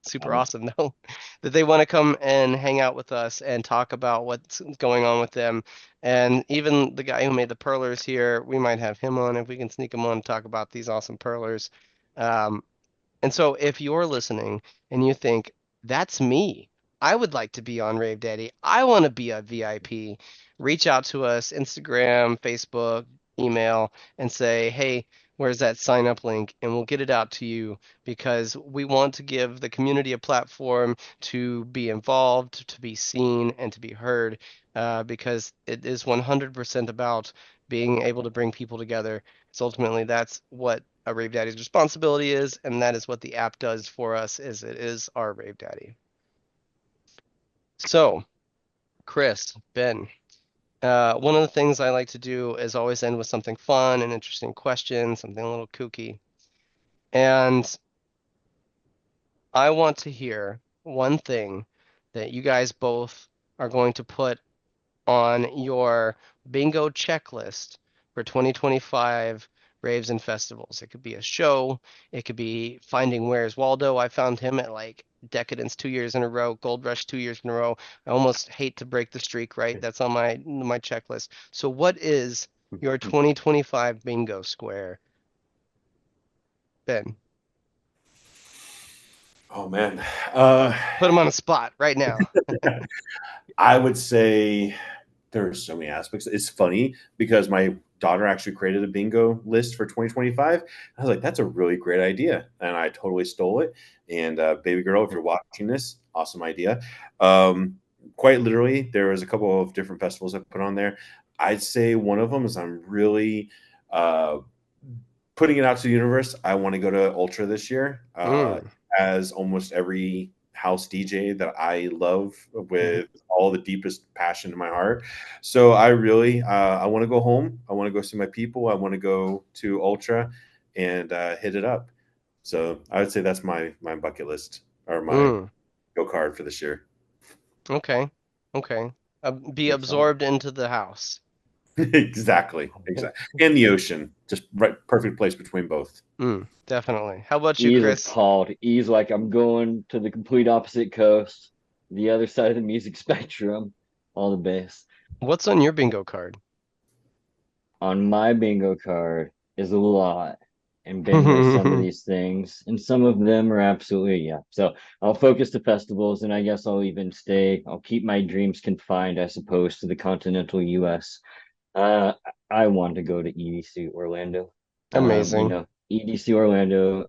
super Um, awesome though, that they want to come and hang out with us and talk about what's going on with them. And even the guy who made the perlers here, we might have him on if we can sneak him on to talk about these awesome perlers. Um, and so if you're listening and you think, that's me, I would like to be on RaveDaddy, I want to be a VIP, reach out to us, Instagram, Facebook, email, and say, hey, where's that sign up link? And we'll get it out to you because we want to give the community a platform to be involved, to be seen, and to be heard, because it is 100% about being able to bring people together. So ultimately, that's what a Rave Daddy's responsibility is, and that is what the app does for us, is it is our Rave Daddy. So, Chris, Ben, one of the things I like to do is always end with something fun, an interesting question, something a little kooky. And I want to hear one thing that you guys both are going to put on your bingo checklist for 2025 raves and festivals. It could be a show, it could be finding Where's Waldo. I found him at like Decadence 2 years in a row, Gold Rush 2 years in a row. I almost hate to break the streak, right? That's on my checklist. So what is your 2025 bingo square, Ben? Oh man, Put him on the spot right now. I would say there are so many aspects. It's funny because my daughter actually created a bingo list for 2025. I was like, that's a really great idea. And I totally stole it. And baby girl, if you're watching this, awesome idea. Quite literally, there was a couple of different festivals I put on there. I'd say one of them is I'm really uh, putting it out to the universe. I want to go to Ultra this year, Mm. as almost every house DJ that I love with all the deepest passion in my heart. So I really, I want to go home. I want to go see my people. I want to go to Ultra and hit it up. So I would say that's my bucket list or my Mm. go card for this year. Okay. Okay. Be Exciting. absorbed into the house. Exactly. And the ocean, just right, perfect place between both. Definitely. How about you, E's Chris? appalled. E's like, I'm going to the complete opposite coast, the other side of the music spectrum, all the best. What's on your bingo card? On my bingo card is a lot, and Ben knows some of these things, and some of them are absolutely, yeah. So I'll focus to festivals, and I guess I'll keep my dreams confined, I suppose, to the continental US. Uh, I want to go to EDC Orlando. Amazing. EDC Orlando,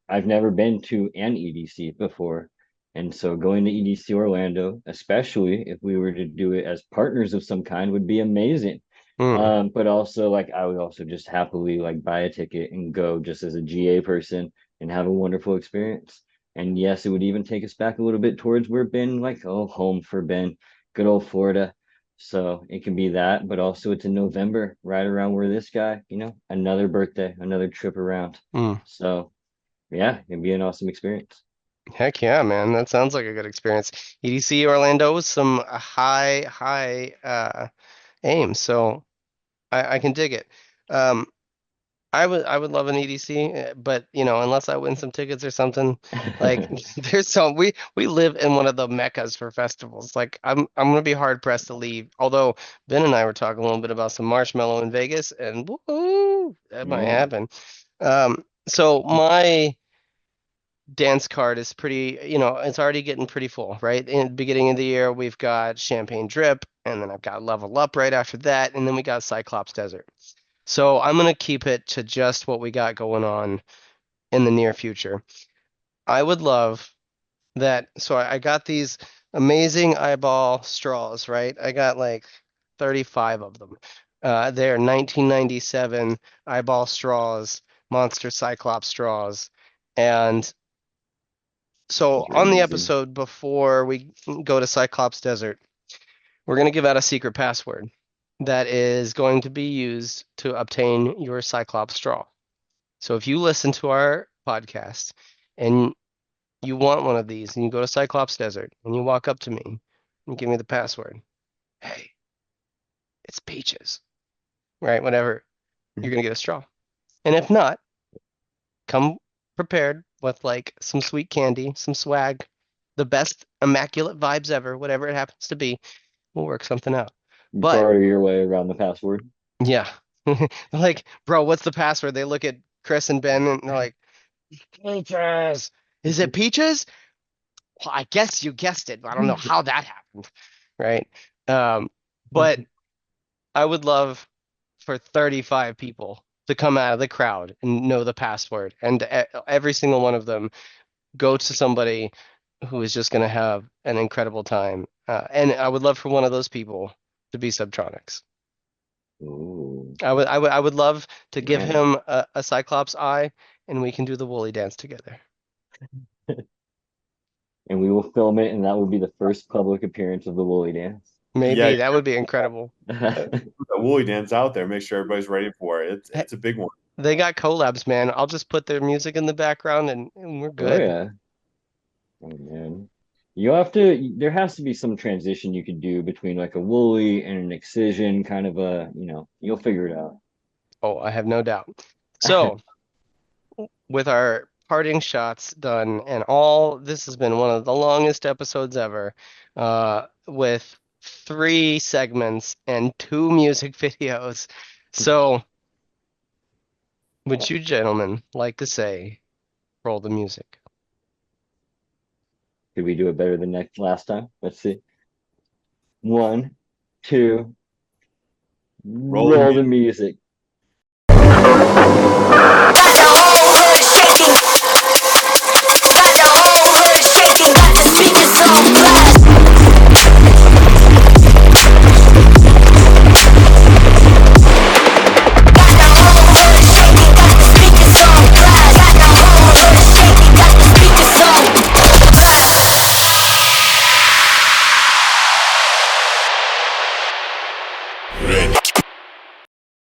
I've never been to an EDC before. And so going to EDC Orlando, especially if we were to do it as partners of some kind, would be amazing. Mm. But also like I would also just happily like buy a ticket and go just as a GA person and have a wonderful experience. And yes, it would even take us back a little bit towards where Ben, like, oh, home for Ben, good old Florida. So it can be that, but also it's in November, right around where this guy, another birthday, another trip around. Mm. So yeah, it'd be an awesome experience. Heck yeah, man. That sounds like a good experience. EDC Orlando was some high aim, so I can dig it. Um, I would love an EDC, but unless I win some tickets or something, like there's some we live in one of the meccas for festivals. Like I'm gonna be hard pressed to leave. Although Ben and I were talking a little bit about some marshmallow in Vegas, and woo, that might Mm. happen. So my dance card is pretty, it's already getting pretty full, right? In the beginning of the year, we've got Champagne Drip, and then I've got Level Up right after that, and then we got Cyclops Desert. So I'm gonna keep it to just what we got going on in the near future. I would love that. So I got these amazing eyeball straws, right? I got like 35 of them. They're 1997 eyeball straws, Monster Cyclops straws. And so Those are on the amazing. episode before we go to Cyclops Desert, we're going to give out a secret password that is going to be used to obtain your Cyclops straw. So if you listen to our podcast and you want one of these and you go to Cyclops Desert and you walk up to me and give me the password, hey, it's Peaches, right? Whatever. you're gonna get a straw. And if not, come prepared with like some sweet candy, some swag, the best immaculate vibes ever, whatever it happens to be. We'll work something out. But Barter your way around the password. yeah, like, bro, what's the password? They look at Chris and Ben and they're like, Peaches. Is it Peaches? Well, I guess you guessed it. I don't know how that happened, right? But I would love for 35 people to come out of the crowd and know the password, and every single one of them go to somebody who is just going to have an incredible time. And I would love for one of those people to be Subtronics. Ooh. I would love to give Man. him a Cyclops eye, and we can do the woolly dance together. And we will film it, and that will be the first public appearance of the Woolly Dance. Maybe Yeah, that would be incredible. put the woolly dance out there. Make sure everybody's ready for it. It's a big one. They got collabs, man. I'll just put their music in the background and we're Oh good. yeah. Oh man. You have to, there has to be some transition you can do between like a woolly and an excision, kind of a, you'll figure it out. Oh, I have no doubt. So, with our parting shots done, and all this has been one of the longest episodes ever, with 3 segments and 2 music videos. So, would you gentlemen like to say, roll the music? Did we do it better than last time? Let's see. 1, 2, Roll the roll the music.